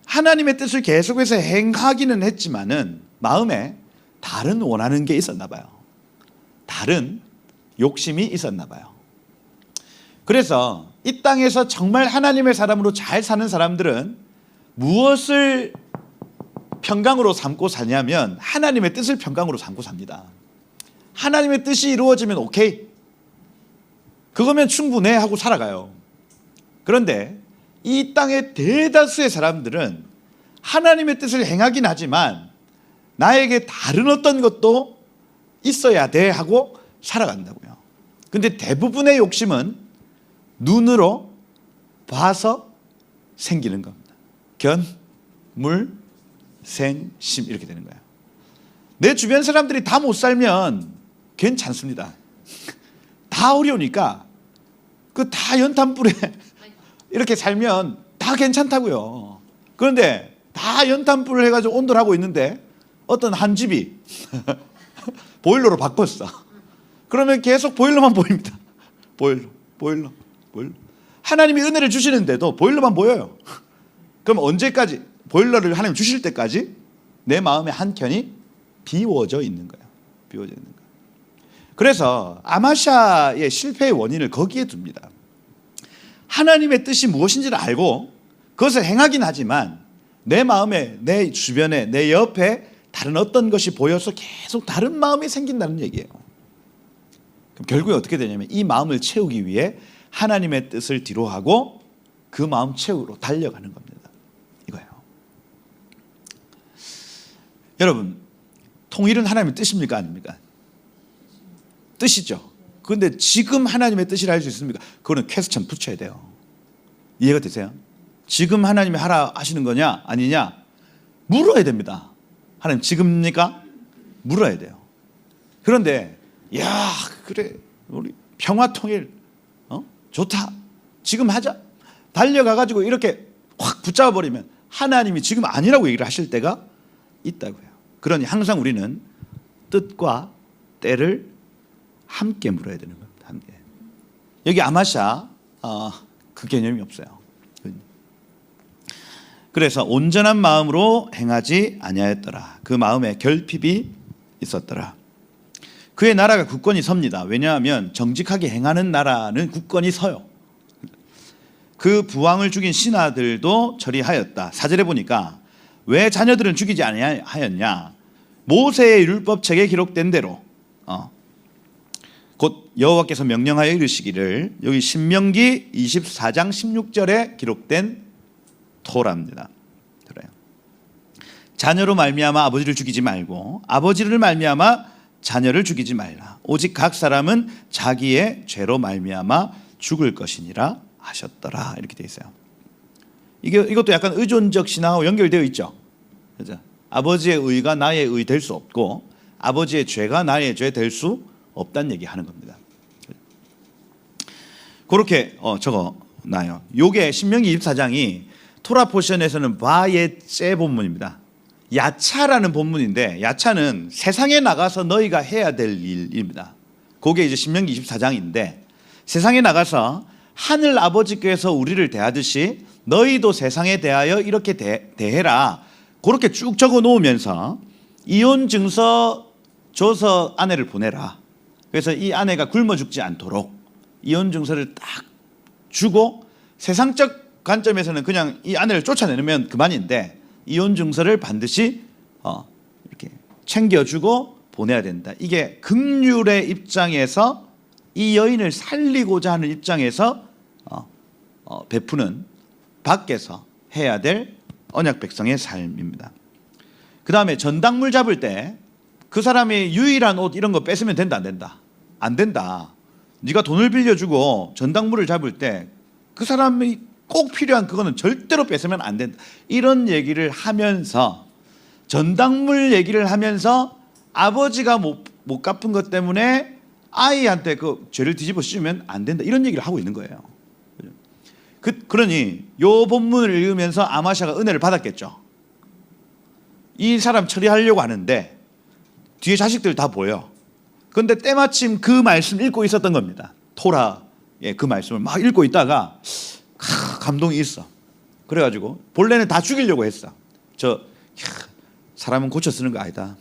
하나님의 뜻을 계속해서 행하기는 했지만은 마음에 다른 원하는 게 있었나 봐요. 다른 욕심이 있었나 봐요. 그래서 이 땅에서 정말 하나님의 사람으로 잘 사는 사람들은 무엇을 평강으로 삼고 사냐면 하나님의 뜻을 평강으로 삼고 삽니다. 하나님의 뜻이 이루어지면 오케이. 그거면 충분해 하고 살아가요. 그런데 이 땅의 대다수의 사람들은 하나님의 뜻을 행하긴 하지만 나에게 다른 어떤 것도 있어야 돼 하고 살아간다고요. 근데 대부분의 욕심은 눈으로 봐서 생기는 겁니다. 견, 물, 생, 심 이렇게 되는 거예요. 내 주변 사람들이 다 못 살면 괜찮습니다. 다 어려우니까 그 다 연탄불에 이렇게 살면 다 괜찮다고요. 그런데 다 연탄불을 해가지고 온돌 하고 있는데 어떤 한 집이 보일러로 바꿨어. 그러면 계속 보일러만 보입니다. 보일러. 하나님이 은혜를 주시는데도 보일러만 보여요. 그럼 언제까지? 보일러를 하나님 주실 때까지 내 마음의 한 켠이 비워져 있는 거예요. 비워져 있는 거예요. 그래서 아마샤의 실패의 원인을 거기에 둡니다. 하나님의 뜻이 무엇인지를 알고 그것을 행하긴 하지만 내 마음에, 내 주변에, 내 옆에 다른 어떤 것이 보여서 계속 다른 마음이 생긴다는 얘기예요. 그럼 결국에 어떻게 되냐면 이 마음을 채우기 위해 하나님의 뜻을 뒤로 하고 그 마음 채우러 달려가는 겁니다. 이거예요. 여러분, 통일은 하나님의 뜻입니까? 아닙니까? 뜻이죠. 그런데 지금 하나님의 뜻이라 할 수 있습니까? 그거는 퀘스천 붙여야 돼요. 이해가 되세요? 지금 하나님이 하라 하시는 거냐 아니냐 물어야 됩니다. 하나님 지금입니까? 물어야 돼요. 그런데 야 그래 우리 평화통일 좋다 지금 하자 달려가가지고 이렇게 확 붙잡아버리면 하나님이 지금 아니라고 얘기를 하실 때가 있다고요. 그러니 항상 우리는 뜻과 때를 함께 물어야 되는 겁니다. 함께. 여기 아마샤 그 개념이 없어요. 그래서 온전한 마음으로 행하지 아니하였더라. 그 마음에 결핍이 있었더라. 그의 나라가 굳건히 섭니다. 왜냐하면 정직하게 행하는 나라는 굳건히 서요. 그 부왕을 죽인 신하들도 처리하였다. 4절에 보니까 왜 자녀들은 죽이지 아니하였냐. 모세의 율법책에 기록된 대로 곧 여호와께서 명령하여 이르시기를 여기 신명기 24장 16절에 기록된 토라입니다. 그래요. 자녀로 말미암아 아버지를 죽이지 말고 아버지를 말미암아 자녀를 죽이지 말라. 오직 각 사람은 자기의 죄로 말미암아 죽을 것이니라 하셨더라. 이렇게 되어 있어요. 이것도 약간 의존적 신앙하고 연결되어 있죠. 그죠? 아버지의 의가 나의 의 될 수 없고 아버지의 죄가 나의 죄 될 수 없다는 얘기하는 겁니다. 그렇게 적어놔요. 요게 신명기 24장이 토라 포션에서는 바예제 본문입니다. 야차라는 본문인데 야차는 세상에 나가서 너희가 해야 될 일입니다. 그게 이제 신명기 24장인데 세상에 나가서 하늘 아버지께서 우리를 대하듯이 너희도 세상에 대하여 이렇게 대해라. 그렇게 쭉 적어 놓으면서 이혼 증서 줘서 아내를 보내라. 그래서 이 아내가 굶어 죽지 않도록 이혼 증서를 딱 주고 세상적 관점에서는 그냥 이 아내를 쫓아내면 그만인데 이혼 증서를 반드시 이렇게 챙겨주고 보내야 된다. 이게 긍휼의 입장에서 이 여인을 살리고자 하는 입장에서 베푸는 밖에서 해야 될 언약 백성의 삶입니다. 그 다음에 전당물 잡을 때 그 사람의 유일한 옷 이런 거 뺏으면 된다 안 된다? 안 된다. 네가 돈을 빌려주고 전당물을 잡을 때 그 사람이 꼭 필요한 그거는 절대로 뺏으면 안 된다. 이런 얘기를 하면서 전당물 얘기를 하면서 아버지가 못 갚은 것 때문에 아이한테 그 죄를 뒤집어 씌우면 안 된다 이런 얘기를 하고 있는 거예요. 그러니 요 본문을 읽으면서 아마샤가 은혜를 받았겠죠. 이 사람 처리하려고 하는데 뒤에 자식들 다 보여. 그런데 때마침 그 말씀 읽고 있었던 겁니다. 토라의 그 말씀을 막 읽고 있다가 감동이 있어. 그래가지고 본래는 다 죽이려고 했어. 사람은 고쳐 쓰는 거 아니다.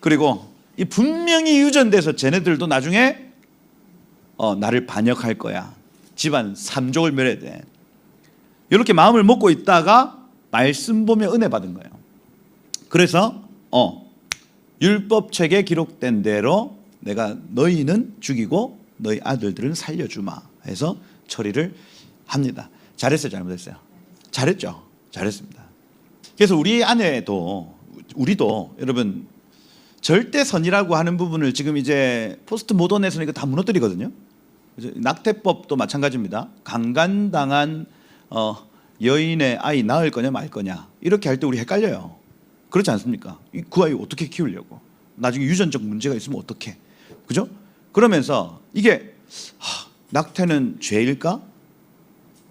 그리고 이 분명히 유전돼서 쟤네들도 나중에 나를 반역할 거야. 집안 3족을 멸해야 돼. 이렇게 마음을 먹고 있다가 말씀 보며 은혜 받은 거예요. 그래서 율법책에 기록된 대로 내가 너희는 죽이고 너희 아들들은 살려주마 해서 처리를 합니다. 잘했어요, 잘못했어요? 잘했죠. 잘했습니다. 그래서 우리 안에도 우리도 여러분 절대선이라고 하는 부분을 지금 이제 포스트 모던에서는 이거 다 무너뜨리거든요. 낙태법도 마찬가지입니다. 강간당한 여인의 아이 낳을 거냐 말 거냐 이렇게 할 때 우리 헷갈려요. 그렇지 않습니까? 그 아이 어떻게 키우려고? 나중에 유전적 문제가 있으면 어떡해? 그죠? 그러면서 이게 낙태는 죄일까?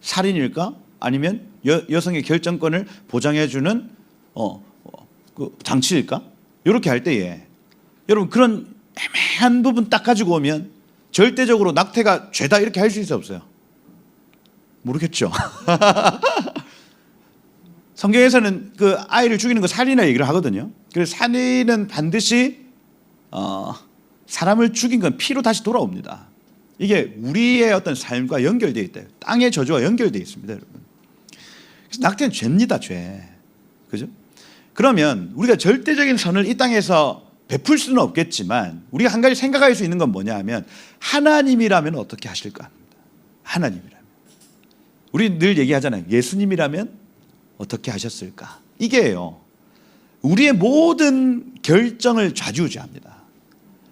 살인일까? 아니면 여성의 결정권을 보장해주는 그 장치일까? 이렇게 할 때에 여러분 그런 애매한 부분 딱 가지고 오면 절대적으로 낙태가 죄다 이렇게 할 수 있어 없어요? 모르겠죠. 성경에서는 그 아이를 죽이는 거 살인이라 얘기를 하거든요. 그래서 살인은 반드시 사람을 죽인 건 피로 다시 돌아옵니다. 이게 우리의 어떤 삶과 연결되어 있다. 땅의 저주와 연결되어 있습니다, 여러분. 그래서 낙태는 죄입니다, 죄. 그죠? 그러면 우리가 절대적인 선을 이 땅에서 베풀 수는 없겠지만 우리가 한 가지 생각할 수 있는 건 뭐냐 하면 하나님이라면 어떻게 하실까? 하나님이라면. 우리 늘 얘기하잖아요. 예수님이라면 어떻게 하셨을까? 이게요. 우리의 모든 결정을 좌지우지합니다.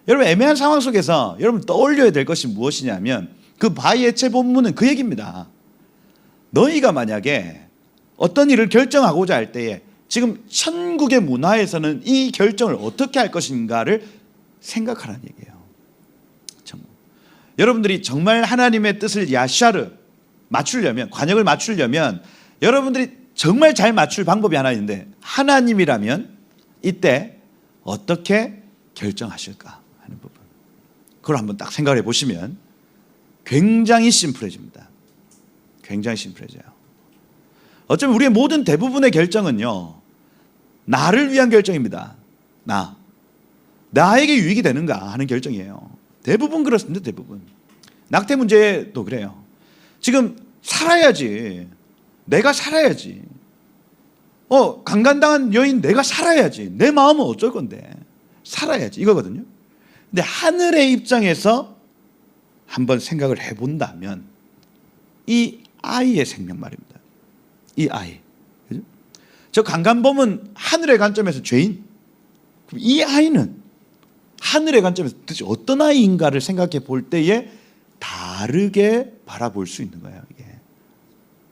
여러분 애매한 상황 속에서 여러분 떠올려야 될 것이 무엇이냐면 그 바이에체 본문은 그 얘기입니다. 너희가 만약에 어떤 일을 결정하고자 할 때에 지금 천국의 문화에서는 이 결정을 어떻게 할 것인가를 생각하라는 얘기예요. 여러분들이 정말 하나님의 뜻을 야샤르 맞추려면 관역을 맞추려면 여러분들이 정말 잘 맞출 방법이 하나 있는데 하나님이라면 이때 어떻게 결정하실까 하는 부분 그걸 한번 딱 생각해 보시면 굉장히 심플해집니다. 굉장히 심플해져요. 어쩌면 우리의 모든 대부분의 결정은요 나를 위한 결정입니다. 나에게 유익이 되는가 하는 결정이에요. 대부분 그렇습니다. 대부분. 낙태 문제도 그래요. 지금 살아야지. 내가 살아야지. 강간당한 여인 내가 살아야지. 내 마음은 어쩔 건데 살아야지 이거거든요. 근데 하늘의 입장에서 한번 생각을 해본다면 이 아이의 생명 말입니다. 이 아이. 그죠? 저 강간범은 하늘의 관점에서 죄인. 그럼 이 아이는 하늘의 관점에서 도대체 어떤 아이인가를 생각해 볼 때에 다르게 바라볼 수 있는 거예요. 이게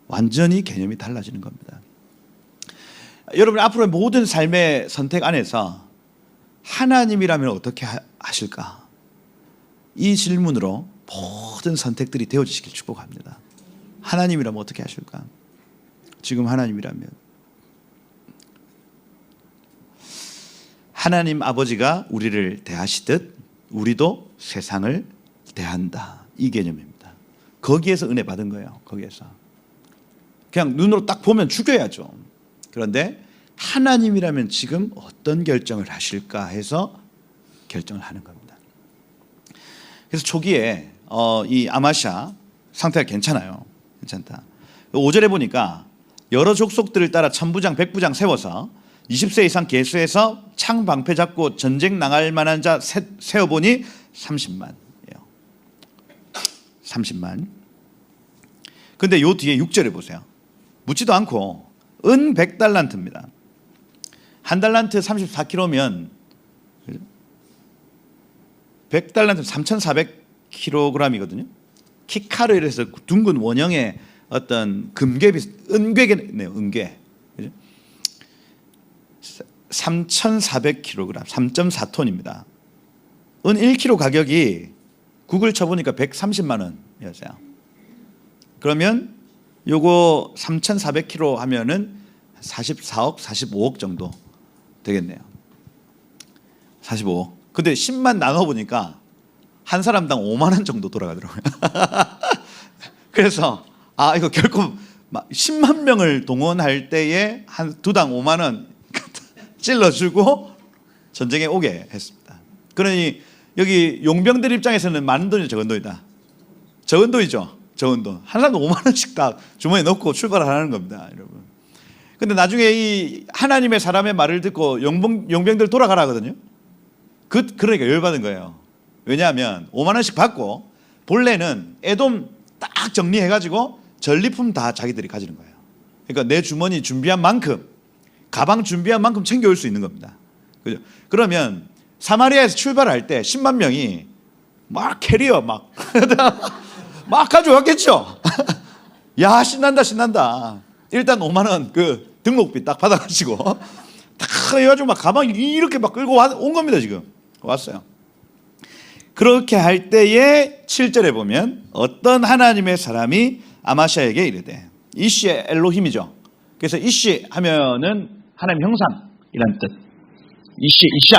완전히 개념이 달라지는 겁니다. 여러분 앞으로의 모든 삶의 선택 안에서 하나님이라면 어떻게 하실까? 이 질문으로 모든 선택들이 되어지시길 축복합니다. 하나님이라면 어떻게 하실까? 지금 하나님이라면 하나님 아버지가 우리를 대하시듯 우리도 세상을 대한다. 이 개념입니다. 거기에서 은혜 받은 거예요. 거기에서. 그냥 눈으로 딱 보면 죽여야죠. 그런데 하나님이라면 지금 어떤 결정을 하실까 해서 결정을 하는 겁니다. 그래서 초기에 이 아마샤 상태가 괜찮아요. 괜찮다. 5절에 보니까 여러 족속들을 따라 천부장 백부장 세워서 20세 이상 계수해서 창 방패 잡고 전쟁 나갈 만한 자 세어보니 30만이에요. 30만. 근데 요 뒤에 6절에 보세요. 묻지도 않고 은 100달란트입니다. 한 달란트 34kg면 100달란트 3,400kg이거든요. 키카르 이래서 둥근 원형의 어떤 금괴 은괴네요. 은괴. 3,400kg, 3.4톤입니다. 은 1kg 가격이 구글 쳐보니까 130만 원이었어요. 그러면 요거 3,400kg 하면은 44억, 45억 정도 되겠네요. 45억. 근데 10만 나눠보니까 한 사람당 5만 원 정도 돌아가더라고요. 그래서 이거 결코 10만 명을 동원할 때에 한 두 당 5만 원 찔러주고 전쟁에 오게 했습니다. 그러니 여기 용병들 입장에서는 많은 돈이 적은 돈이다. 적은 돈이죠. 적은 돈. 한 사람도 5만 원씩 다 주머니에 넣고 출발하는 겁니다, 여러분. 근데 나중에 이 하나님의 사람의 말을 듣고 용병들 돌아가라 하거든요. 그러니까 열받은 거예요. 왜냐하면 5만 원씩 받고 본래는 에돔 딱 정리해가지고 전리품 다 자기들이 가지는 거예요. 그러니까 내 주머니 준비한 만큼, 가방 준비한 만큼 챙겨올 수 있는 겁니다. 그죠? 그러면 사마리아에서 출발할 때 10만 명이 막 캐리어 막 가져왔겠죠. 야, 신난다. 일단 5만 원 그 등록비 딱 받아가지고 딱 해가지고 막 가방 이렇게 막 끌고 온 겁니다. 지금 왔어요. 그렇게 할 때에 7절에 보면 어떤 하나님의 사람이 아마샤에게 이르되, 이시의 엘로힘이죠. 그래서 이시 하면은 하나님 형상이라는 뜻. 이샤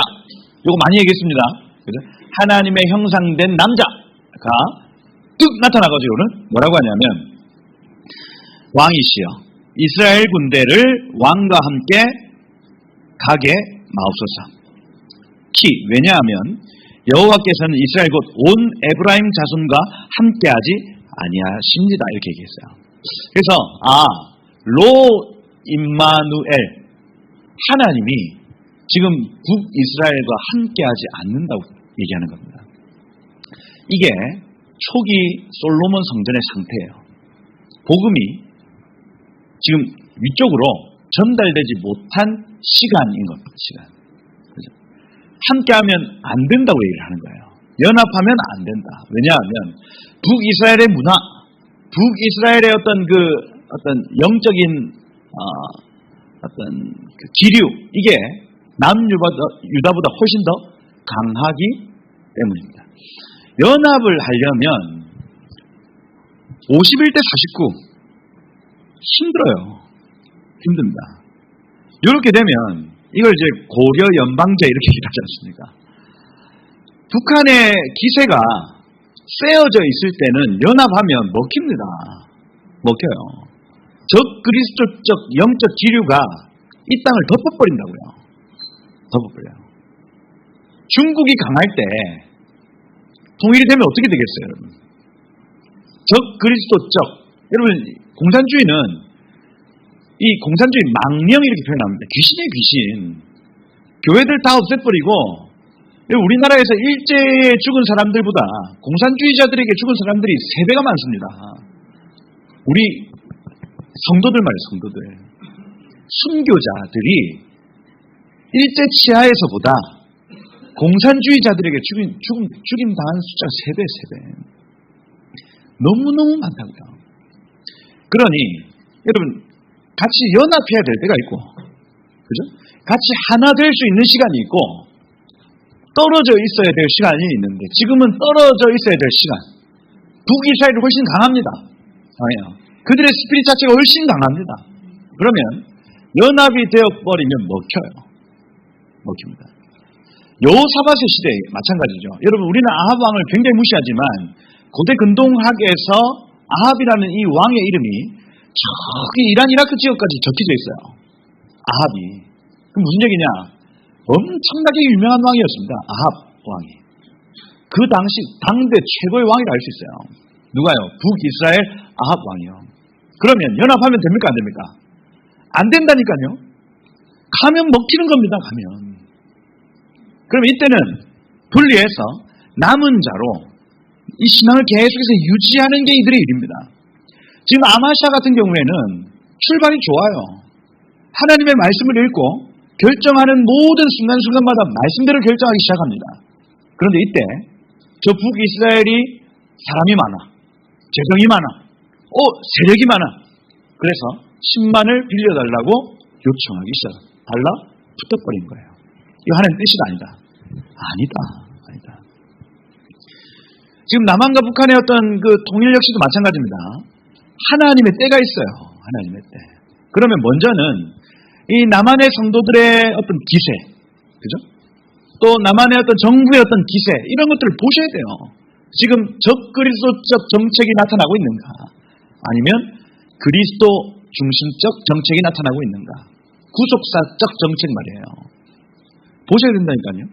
이거 많이 얘기했습니다. 그래서 하나님의 형상된 남자가 뚝 나타나가지고는 뭐라고 하냐면, 왕이시여 이스라엘 군대를 왕과 함께 가게 마옵소서. 왜냐하면 여호와께서는 이스라엘 곧 온 에브라임 자손과 함께하지 아니하십니다. 이렇게 얘기했어요. 그래서 로 임마누엘, 하나님이 지금 북이스라엘과 함께하지 않는다고 얘기하는 겁니다. 이게 초기 솔로몬 성전의 상태예요. 복음이 지금 위쪽으로 전달되지 못한 시간인 겁니다. 시간. 그죠? 함께하면 안 된다고 얘기를 하는 거예요. 연합하면 안 된다. 왜냐하면 북이스라엘의 문화, 북이스라엘의 어떤 영적인 어떤 그 기류, 이게 남유다보다 훨씬 더 강하기 때문입니다. 연합을 하려면 51대 49 힘들어요. 힘듭니다. 이렇게 되면 이걸 이제 고려 연방제 이렇게 얘기하지 않습니까? 북한의 기세가 세어져 있을 때는 연합하면 먹힙니다. 먹혀요. 적 그리스도적 영적 기류가 이 땅을 덮어버린다고요. 덮어버려요. 중국이 강할 때 통일이 되면 어떻게 되겠어요, 여러분? 적 그리스도적, 여러분 공산주의는 이 공산주의 망령 이렇게 표현합니다. 귀신이에요, 귀신. 교회들 다 없애버리고 우리나라에서 일제에 죽은 사람들보다 공산주의자들에게 죽은 사람들이 3배가 많습니다. 우리 성도들 말이에요, 성도들. 순교자들이 일제 치하에서보다 공산주의자들에게 죽임 당한 숫자가 3배. 너무너무 많다고요. 그러니 여러분 같이 연합해야 될 때가 있고, 그죠? 같이 하나 될 수 있는 시간이 있고, 떨어져 있어야 될 시간이 있는데 지금은 떨어져 있어야 될 시간. 북이스라엘이 훨씬 강합니다. 그들의 스피릿 자체가 훨씬 강합니다. 그러면 연합이 되어버리면 먹힙니다. 여호사밧의 시대에 마찬가지죠. 여러분 우리는 아합 왕을 굉장히 무시하지만 고대 근동학에서 아합이라는 이 왕의 이름이 저기 이란 이라크 지역까지 적혀져 있어요. 아합이. 그럼 무슨 얘기냐? 엄청나게 유명한 왕이었습니다. 아합 왕이. 그 당시 당대 최고의 왕이라 할 수 있어요. 누가요? 북이스라엘 아합 왕이요. 그러면 연합하면 됩니까? 안 됩니까? 안 된다니까요. 가면 먹히는 겁니다. 가면. 그럼 이때는 분리해서 남은 자로 이 신앙을 계속해서 유지하는 게 이들의 일입니다. 지금 아마샤 같은 경우에는 출발이 좋아요. 하나님의 말씀을 읽고 결정하는 모든 순간순간마다 말씀대로 결정하기 시작합니다. 그런데 이때 저 북이스라엘이 사람이 많아, 재정이 많아, 세력이 많아. 그래서 10만을 빌려달라고 요청하기 시작합니다. 달라? 붙어버린 거예요. 이거 하나님 뜻이 아니다. 아니다. 지금 남한과 북한의 어떤 그 통일 역시도 마찬가지입니다. 하나님의 때가 있어요. 하나님의 때. 그러면 먼저는 이 남한의 성도들의 어떤 기세, 그죠? 또 남한의 어떤 정부의 어떤 기세, 이런 것들을 보셔야 돼요. 지금 적그리스도적 정책이 나타나고 있는가? 아니면 그리스도 중심적 정책이 나타나고 있는가? 구속사적 정책 말이에요. 보셔야 된다니까요.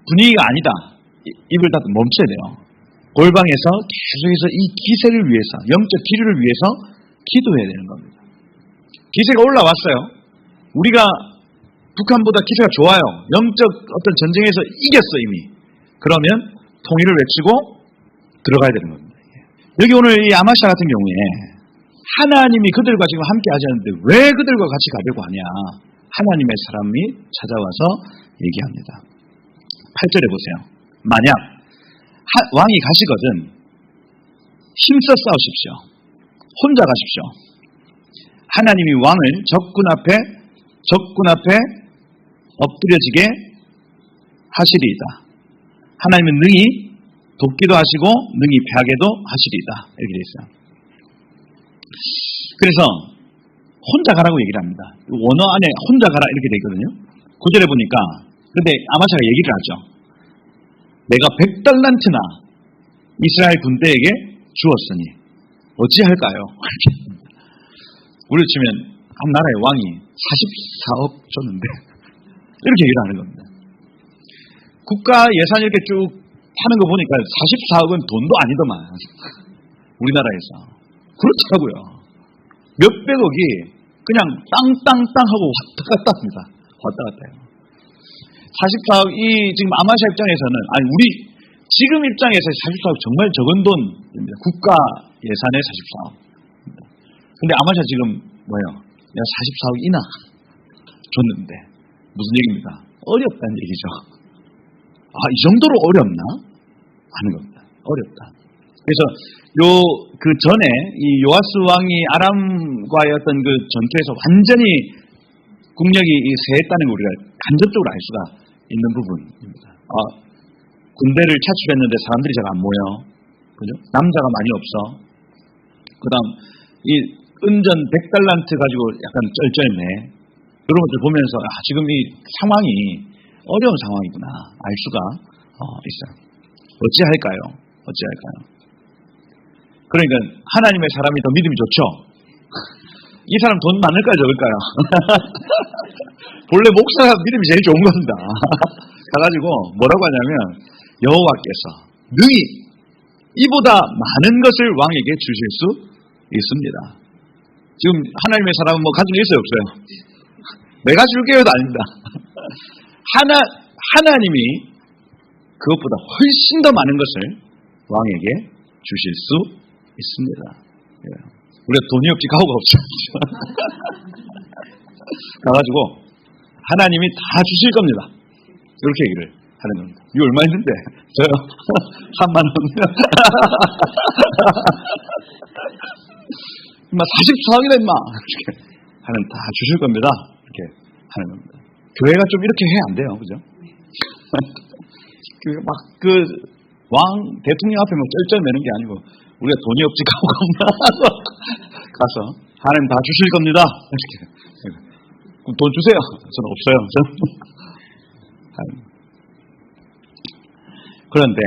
분위기가 아니다. 입을 닫고 멈춰야 돼요. 골방에서 계속해서 이 기세를 위해서, 영적 기류를 위해서 기도해야 되는 겁니다. 기세가 올라왔어요. 우리가 북한보다 기세가 좋아요. 영적 어떤 전쟁에서 이겼어 이미. 그러면 통일을 외치고 들어가야 되는 겁니다. 여기 오늘 이 아마샤 같은 경우에 하나님이 그들과 지금 함께 하지 않는데 왜 그들과 같이 가려고 하냐. 하나님의 사람이 찾아와서 얘기합니다. 8절에 보세요. 만약 왕이 가시거든 힘써 싸우십시오. 혼자 가십시오. 하나님이 왕을 적군 앞에 엎드려지게 하시리이다. 하나님은 능히 돕기도 하시고 능히 패하게도 하시리이다. 이렇게 되어 있어요. 그래서 혼자 가라고 얘기를 합니다. 원어 안에 혼자 가라 이렇게 되어 있거든요. 9절에 보니까 근데 아마샤가 얘기를 하죠. 내가 100달란트나 이스라엘 군대에게 주었으니 어찌할까요? 우리로 치면 한 나라의 왕이 44억 줬는데 이렇게 얘기를 하는 겁니다. 국가 예산 이렇게 쭉 하는 거 보니까 44억은 돈도 아니더만 우리나라에서 그렇더라고요. 몇백억이 그냥 땅땅땅 하고 왔다 갔다 합니다. 왔다 갔다 해요. 44억이 지금 아마샤 입장에서는 우리 지금 입장에서 44억 정말 적은 돈입니다. 국가 예산의 44억. 근데 아마샤 지금 뭐예요? 내가 44억이나 줬는데 무슨 얘기입니까? 어렵다는 얘기죠. 이 정도로 어렵나? 하는 겁니다. 어렵다. 그래서 그 전에 이 요아스 왕이 아람과의 어떤 그 전투에서 완전히 국력이 세했다는 걸 우리가 간접적으로 알 수가 있는 부분입니다. 군대를 차출했는데 사람들이 잘 안 모여. 그죠? 남자가 많이 없어. 그 다음, 이 은전 100달란트 가지고 약간 쩔쩔매. 이런 것들 보면서, 지금 이 상황이 어려운 상황이구나. 알 수가 있어요. 어찌할까요? 그러니까, 하나님의 사람이 더 믿음이 좋죠? 이 사람 돈 많을까요? 적을까요? 본래 목사가 믿음이 제일 좋은 겁니다. 가가지고 뭐라고 하냐면 여호와께서 능히 이보다 많은 것을 왕에게 주실 수 있습니다. 지금 하나님의 사람은 뭐 가진 게 있어요? 없어요? 내가 줄게요도 아닙니다. 하나님이 그것보다 훨씬 더 많은 것을 왕에게 주실 수 있습니다. 우리가 돈이 없지 가오가 없죠. 가가지고 하나님이 다 주실 겁니다. 이렇게 얘기를 하는 겁니다. 이거 얼마 있는데? 저요? 3만 원. 44억이다 임마. 이렇게 하는 다 주실 겁니다. 이렇게 하는 겁니다. 교회가 좀 이렇게 해야 안 돼요, 그죠? 막 왕 대통령 앞에 막 쩔쩔매는 게 아니고 우리가 돈이 없지 가오가 없나 가서 하나님 다 주실 겁니다. 이렇게. 그럼 돈 주세요. 저는 없어요. 그런데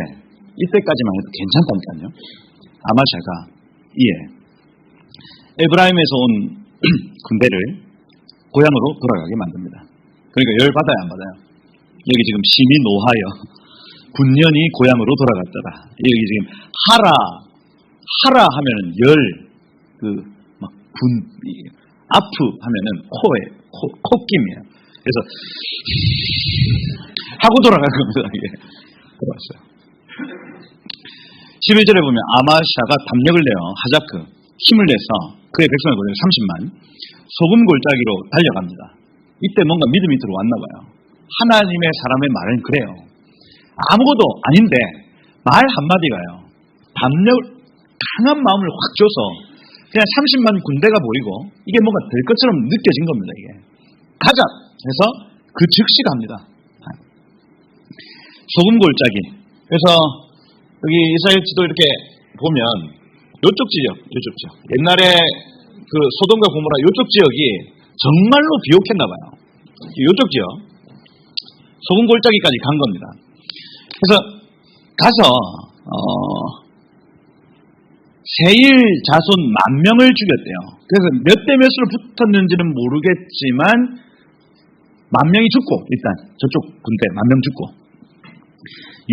이때까지만 해도 괜찮다니까요. 아마샤가 이에 에브라임에서 온 군대를 고향으로 돌아가게 만듭니다. 그러니까 열 받아요, 안 받아요? 여기 지금 심히 노하여 군년이 고향으로 돌아갔더라. 여기 지금 하라 하면은 아프 하면은 코김이에요. 그래서 하고 돌아가는 겁니다. 이게 돌아왔어요. 11절에 보면 아마샤가 담력을 내어 하자크 힘을 내서 그의 백성을 보내 30만 소금 골짜기로 달려갑니다. 이때 뭔가 믿음이 들어왔나 봐요. 하나님의 사람의 말은 그래요. 아무것도 아닌데 말 한마디가요. 강한 마음을 확 줘서 그냥 30만 군대가 보이고 이게 뭔가 될 것처럼 느껴진 겁니다. 이게 가자 해서 그 즉시 갑니다. 소금 골짜기. 그래서 여기 이스라엘 지도 이렇게 보면 요쪽 지역. 옛날에 그 소돔과 고모라 요쪽 지역이 정말로 비옥했나 봐요. 요쪽 지역. 소금 골짜기까지 간 겁니다. 그래서 가서 세일 자손 10,000명을 죽였대요. 그래서 몇 대 몇으로 붙었는지는 모르겠지만 10,000명이 죽고 일단 저쪽 군대 10,000명 죽고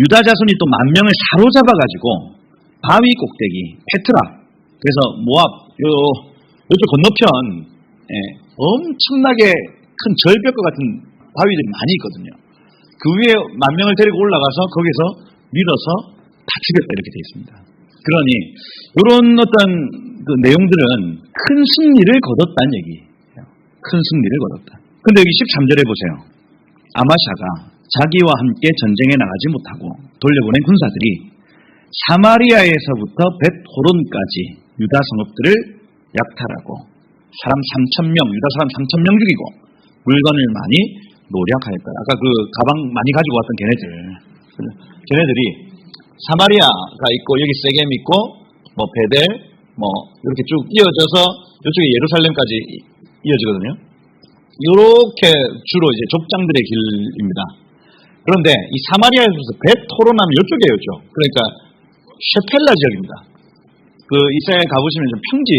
유다 자손이 또 10,000명을 사로잡아가지고 바위 꼭대기 페트라 그래서 모압 요쪽 건너편 엄청나게 큰 절벽과 같은 바위들이 많이 있거든요. 그 위에 10,000명을 데리고 올라가서 거기서 밀어서 다 죽였다 이렇게 되어 있습니다. 그러니 이런 어떤 그 내용들은 큰 승리를 거뒀다는 얘기예요. 큰 승리를 거뒀다. 근데 여기 13절에 보세요. 아마샤가 자기와 함께 전쟁에 나가지 못하고 돌려보낸 군사들이 사마리아에서부터 벳호론까지 유다 성읍들을 약탈하고 사람 3,000명, 유다 사람 3,000명 죽이고 물건을 많이 노략하였다. 아까 그 가방 많이 가지고 왔던 걔네들이 사마리아가 있고 여기 세겜 있고 뭐 베델 뭐 이렇게 쭉 이어져서 이쪽에 예루살렘까지 이어지거든요. 이렇게 주로 이제 족장들의 길입니다. 그런데 이 사마리아에서 벳호론하면 이쪽이에요, 이쪽. 그러니까 셰펠라 지역입니다. 그 이스라엘 가보시면 좀 평지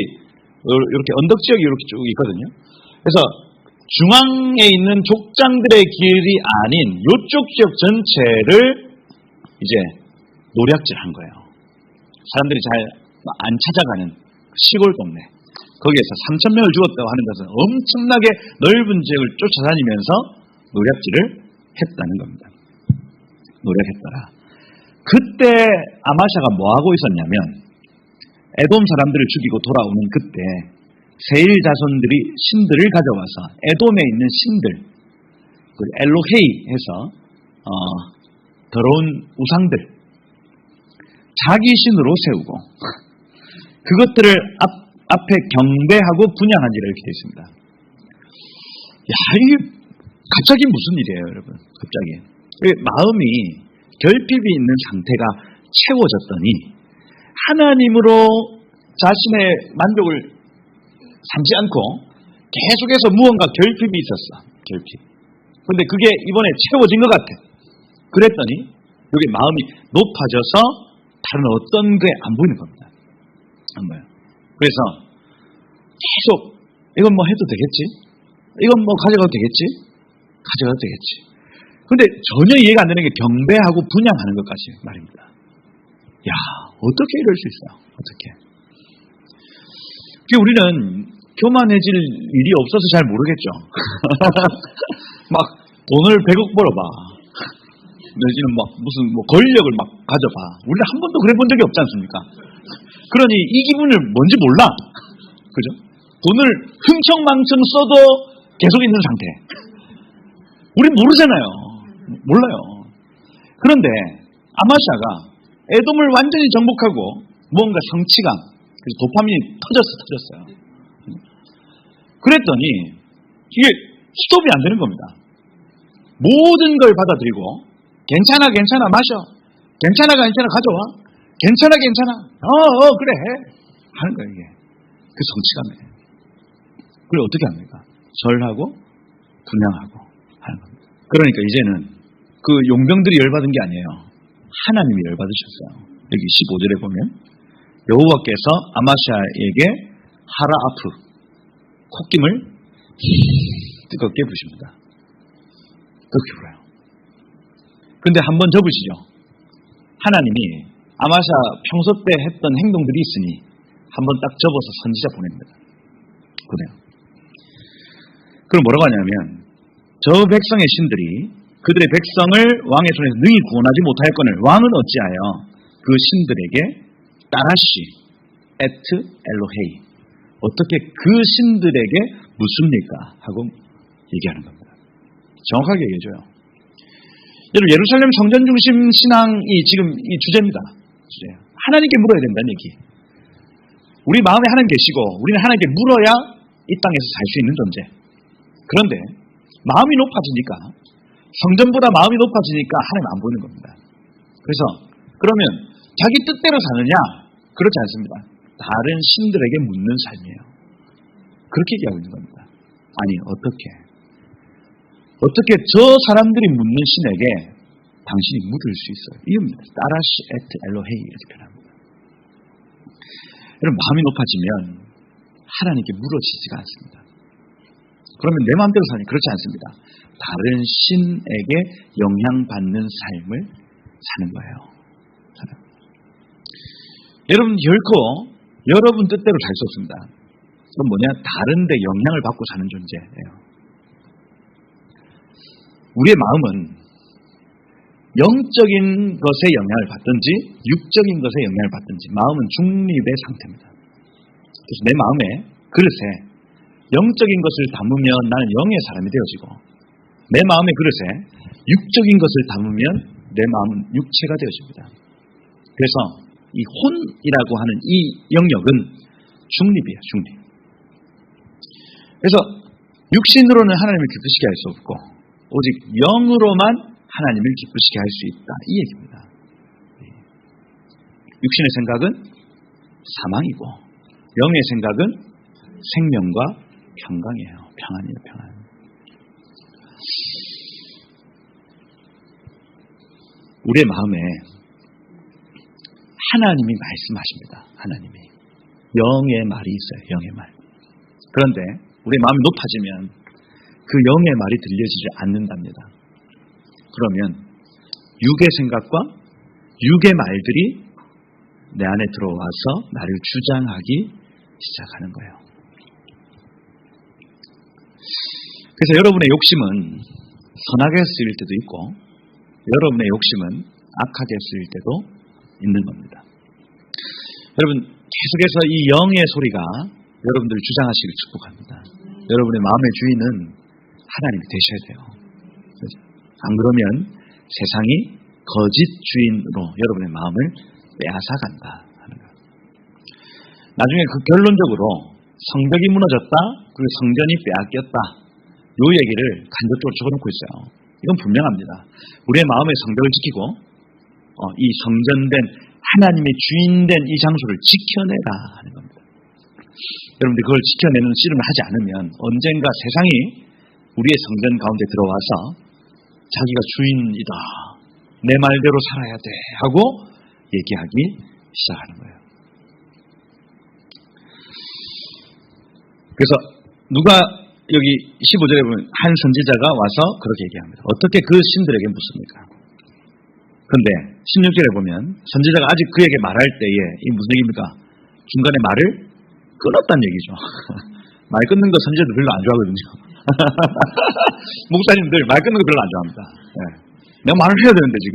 이렇게 언덕 지역이 이렇게 쭉 있거든요. 그래서 중앙에 있는 족장들의 길이 아닌 이쪽 지역 전체를 이제 노략질한 거예요. 사람들이 잘 안 찾아가는 시골 동네. 거기에서 3,000명을 죽었다고 하는 것은 엄청나게 넓은 지역을 쫓아다니면서 노략질을 했다는 겁니다. 노략했더라. 그때 아마샤가 뭐하고 있었냐면 에돔 사람들을 죽이고 돌아오는 그때 세일 자손들이 신들을 가져와서 에돔에 있는 신들 그 엘로헤이 해서 더러운 우상들 자기 신으로 세우고 그것들을 앞에 경배하고 분양하니라 이렇게 되어 있습니다. 야, 이게 갑자기 무슨 일이에요, 여러분? 갑자기. 마음이 결핍이 있는 상태가 채워졌더니 하나님으로 자신의 만족을 삼지 않고 계속해서 무언가 결핍이 있었어. 결핍. 근데 그게 이번에 채워진 것 같아. 그랬더니 여기 마음이 높아져서 다른 어떤 게 안 보이는 겁니다. 안 보여요. 그래서 계속 이건 뭐 해도 되겠지? 이건 뭐 가져가도 되겠지? 가져가도 되겠지. 근데 전혀 이해가 안 되는 게 경배하고 분양하는 것까지 말입니다. 야, 어떻게 이럴 수 있어요? 어떻게? 우리는 교만해질 일이 없어서 잘 모르겠죠. 막 돈을 100억 벌어봐. 내지는 막 무슨 뭐 권력을 막 가져봐. 우리는 한 번도 그래 본 적이 없지 않습니까? 그러니 이 기분을 뭔지 몰라. 그죠? 돈을 흥청망청 써도 계속 있는 상태. 우린 모르잖아요. 몰라요. 그런데 아마샤가 에돔을 완전히 정복하고 뭔가 성취감, 그래서 도파민이 터졌어요. 그랬더니 이게 스톱이 안 되는 겁니다. 모든 걸 받아들이고 괜찮아 마셔. 괜찮아 가져와. 괜찮아 그래 하는 거예요. 이게 그 성취감이에요. 그걸 어떻게 합니까? 절하고 분양하고 하는 겁니다. 그러니까 이제는 그 용병들이 열받은 게 아니에요. 하나님이 열받으셨어요. 여기 15절에 보면 여호와께서 아마샤에게 하라아프 콧김을 뜨겁게 부십니다. 뜨겁게 불어요. 근데 한번 접으시죠. 하나님이 아마샤 평소 때 했던 행동들이 있으니 한번 딱 접어서 선지자 보냅니다. 그래요. 그럼 뭐라고 하냐면 저 백성의 신들이 그들의 백성을 왕의 손에서 능히 구원하지 못하였거늘 왕은 어찌하여 그 신들에게 따라시 에트 엘로헤이 어떻게 그 신들에게 묻습니까? 하고 얘기하는 겁니다. 정확하게 얘기해줘요. 여러분 예루살렘 성전 중심 신앙이 지금 이 주제입니다. 주제예요. 하나님께 물어야 된다는 얘기. 우리 마음에 하나님 계시고 우리는 하나님께 물어야 이 땅에서 살 수 있는 존재. 그런데 마음이 높아지니까, 성전보다 마음이 높아지니까 하나님 안 보이는 겁니다. 그래서 그러면 자기 뜻대로 사느냐? 그렇지 않습니다. 다른 신들에게 묻는 삶이에요. 그렇게 얘기하고 있는 겁니다. 아니, 어떻게 저 사람들이 묻는 신에게 당신이 묻을 수 있어요? 이겁니다. 따라시 에트 엘로헤이 이렇게 표현합니다. 여러분, 마음이 높아지면 하나님께 물어지지가 않습니다. 그러면 내 마음대로 사니 그렇지 않습니다. 다른 신에게 영향받는 삶을 사는 거예요. 여러분, 결코 여러분 뜻대로 살 수 없습니다. 그건 뭐냐? 다른데 영향을 받고 사는 존재예요. 우리의 마음은 영적인 것에 영향을 받든지 육적인 것에 영향을 받든지 마음은 중립의 상태입니다. 그래서 내 마음의 그릇에 영적인 것을 담으면 나는 영의 사람이 되어지고, 내 마음의 그릇에 육적인 것을 담으면 내 마음은 육체가 되어집니다. 그래서 이 혼이라고 하는 이 영역은 중립이에요. 중립. 그래서 육신으로는 하나님을 기쁘시게 할 수 없고 오직 영으로만 하나님을 기쁘시게 할 수 있다. 이 얘기입니다. 육신의 생각은 사망이고 영의 생각은 생명과 평강이에요. 평안이에요. 평안. 우리의 마음에 하나님이 말씀하십니다. 하나님이. 영의 말이 있어요. 영의 말. 그런데 우리의 마음이 높아지면 그 영의 말이 들려지지 않는답니다. 그러면 육의 생각과 육의 말들이 내 안에 들어와서 나를 주장하기 시작하는 거예요. 그래서 여러분의 욕심은 선하게 쓰일 때도 있고 여러분의 욕심은 악하게 쓰일 때도 있는 겁니다. 여러분, 계속해서 이 영의 소리가 여러분들을 주장하시길 축복합니다. 여러분의 마음의 주인은 하나님이 되셔야 돼요. 안 그러면 세상이 거짓 주인으로 여러분의 마음을 빼앗아간다 하는 거예요. 나중에 그 결론적으로 성벽이 무너졌다, 그리고 성전이 빼앗겼다, 이 얘기를 간접적으로 적어놓고 있어요. 이건 분명합니다. 우리의 마음의 성벽을 지키고 이 성전된 하나님의 주인된 이 장소를 지켜내라 하는 겁니다. 여러분들 그걸 지켜내는 씨름을 하지 않으면 언젠가 세상이 우리의 성전 가운데 들어와서 자기가 주인이다, 내 말대로 살아야 돼 하고 얘기하기 시작하는 거예요. 그래서 누가 여기 15절에 보면 한 선지자가 와서 그렇게 얘기합니다. 어떻게 그 신들에게 묻습니까? 그런데 16절에 보면 선지자가 아직 그에게 말할 때에 이 무슨 얘기입니까? 중간에 말을 끊었다는 얘기죠. 말 끊는 거 선지자들 별로 안 좋아하거든요. 목사님들 말 끊는 거 별로 안 좋아합니다. 네. 내가 말을 해야 되는데 지금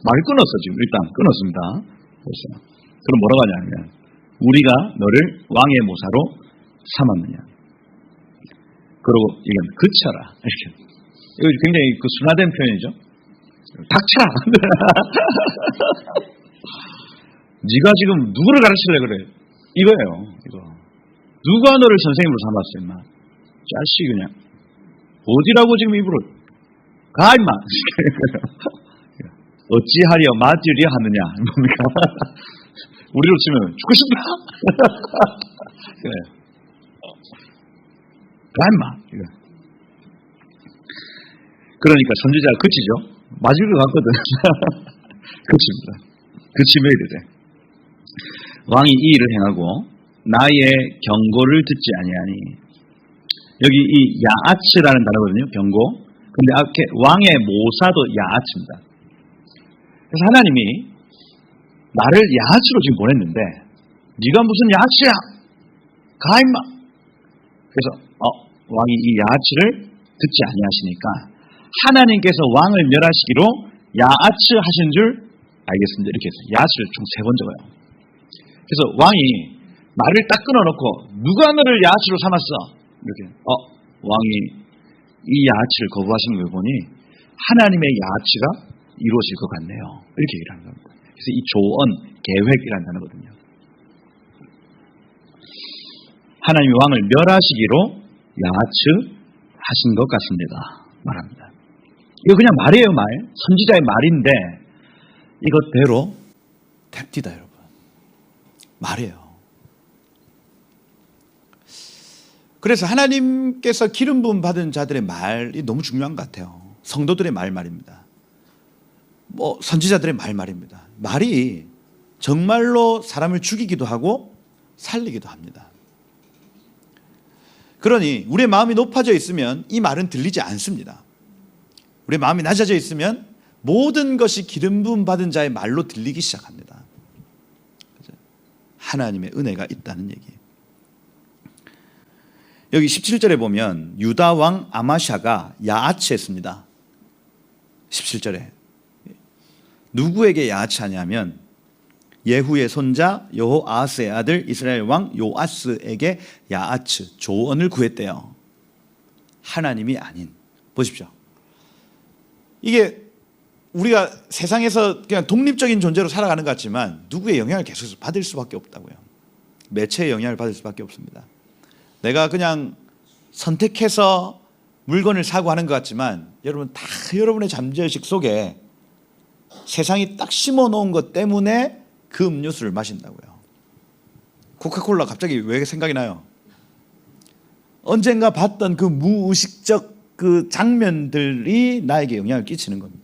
말을 끊었어. 지금 일단 끊었습니다. 그래서 그럼 뭐라고 하냐면 우리가 너를 왕의 모사로 삼았느냐. 그러고 얘기합니다. 그쳐라. 이렇게. 이거 굉장히 그 순화된 표현이죠. 닥쳐라. 네가 지금 누구를 가르치려고 그래? 이거예요. 이거. 누가 너를 선생님으로 삼았어, 임마? 자식 그냥. 어디라고 지금 입으로 가, 임마. 어찌하려 맞으려 하느냐. 뭡니까? 우리로 치면 죽고 싶다. 그래. 가, 임마. 그러니까 선지자가 그치죠? 맞을 것 같거든. 그칩니다. 그치면 이르되 왕이 이 일을 행하고 나의 경고를 듣지 아니하니. 여기 이 야아츠라는 단어거든요. 경고. 근데 앞에 왕의 모사도 야아츠입니다. 그래서 하나님이 나를 야아츠로 지금 보냈는데 네가 무슨 야아츠야? 가 임마. 그래서 왕이 이 야아츠를 듣지 아니하시니까 하나님께서 왕을 멸하시기로 야아츠 하신 줄 알겠습니다. 이렇게 해서 야아츠를 총 3번 적어요. 그래서 왕이 말을 딱 끊어놓고 누가 너를 야아츠로 삼았어? 이렇게 왕이 이 야아츠를 거부하시는 걸 보니 하나님의 야아츠가 이루어질 것 같네요. 이렇게 얘기를 하는 겁니다. 그래서 이 조언, 계획이라는 단어거든요. 하나님이 왕을 멸하시기로 야아츠 하신 것 같습니다. 말합니다. 이거 그냥 말이에요, 말. 선지자의 말인데 이것대로 됩디다, 여러분. 말이에요. 그래서 하나님께서 기름 부음 받은 자들의 말이 너무 중요한 것 같아요. 성도들의 말입니다. 뭐 선지자들의 말입니다. 말이 정말로 사람을 죽이기도 하고 살리기도 합니다. 그러니 우리의 마음이 높아져 있으면 이 말은 들리지 않습니다. 우리의 마음이 낮아져 있으면 모든 것이 기름 부음 받은 자의 말로 들리기 시작합니다. 하나님의 은혜가 있다는 얘기. 여기 17절에 보면 유다 왕 아마샤가 야아치했습니다. 17절에 누구에게 야아치하냐면 예후의 손자 여호아스의 아들 이스라엘 왕 요아스에게 야아츠 조언을 구했대요. 하나님이 아닌. 보십시오. 이게 우리가 세상에서 그냥 독립적인 존재로 살아가는 것 같지만 누구의 영향을 계속해서 받을 수밖에 없다고요. 매체의 영향을 받을 수밖에 없습니다. 내가 그냥 선택해서 물건을 사고 하는 것 같지만 여러분 다 여러분의 잠재의식 속에 세상이 딱 심어놓은 것 때문에 그 음료수를 마신다고요. 코카콜라 갑자기 왜 생각이 나요? 언젠가 봤던 그 무의식적 그 장면들이 나에게 영향을 끼치는 겁니다.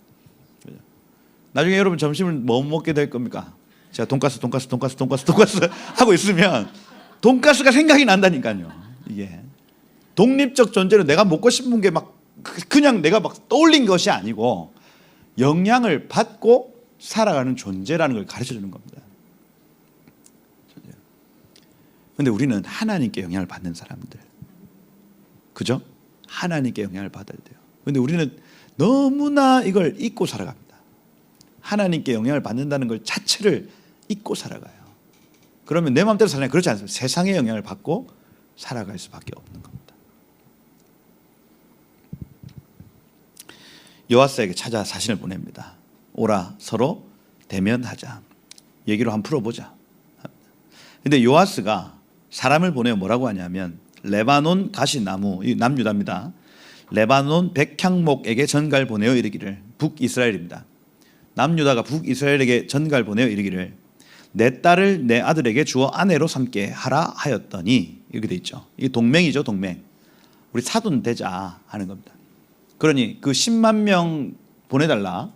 나중에 여러분 점심을 뭐 먹게 될 겁니까? 제가 돈가스 하고 있으면 돈가스가 생각이 난다니까요. 이게 독립적 존재로 내가 먹고 싶은 게 막 그냥 내가 막 떠올린 것이 아니고 영향을 받고 살아가는 존재라는 걸 가르쳐 주는 겁니다. 그런데 우리는 하나님께 영향을 받는 사람들, 그죠? 하나님께 영향을 받아야 돼요. 그런데 우리는 너무나 이걸 잊고 살아갑니다. 하나님께 영향을 받는다는 걸 자체를 잊고 살아가요. 그러면 내 마음대로 살아요. 그렇지 않습니다. 세상의 영향을 받고 살아갈 수밖에 없는 겁니다. 요아스에게 찾아 사신을 보냅니다. 오라 서로 대면하자. 얘기로 한번 풀어보자. 근데 요아스가 사람을 보내어 뭐라고 하냐면 레바논 가시나무, 이 남유다입니다. 레바논 백향목에게 전갈 보내어 이르기를, 북이스라엘입니다. 남유다가 북이스라엘에게 전갈 보내어 이르기를 내 딸을 내 아들에게 주어 아내로 삼게 하라 하였더니, 이렇게 돼 있죠. 이게 동맹이죠, 동맹. 우리 사돈 되자 하는 겁니다. 그러니 그 10만 명 보내달라.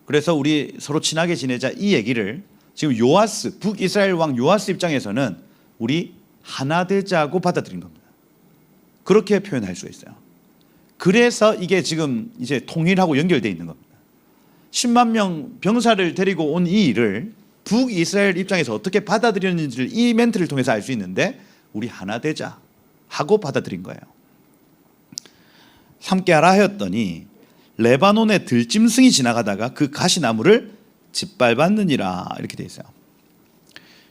그래서 우리 서로 친하게 지내자, 이 얘기를 지금 요아스, 북이스라엘 왕 요아스 입장에서는 우리 하나 되자고 받아들인 겁니다. 그렇게 표현할 수 있어요. 그래서 이게 지금 이제 통일하고 연결되어 있는 겁니다. 10만 명 병사를 데리고 온 이 일을 북이스라엘 입장에서 어떻게 받아들였는지를 이 멘트를 통해서 알 수 있는데, 우리 하나 되자 하고 받아들인 거예요. 함께하라 하였더니 레바논의 들짐승이 지나가다가 그 가시나무를 짓밟았느니라, 이렇게 돼 있어요.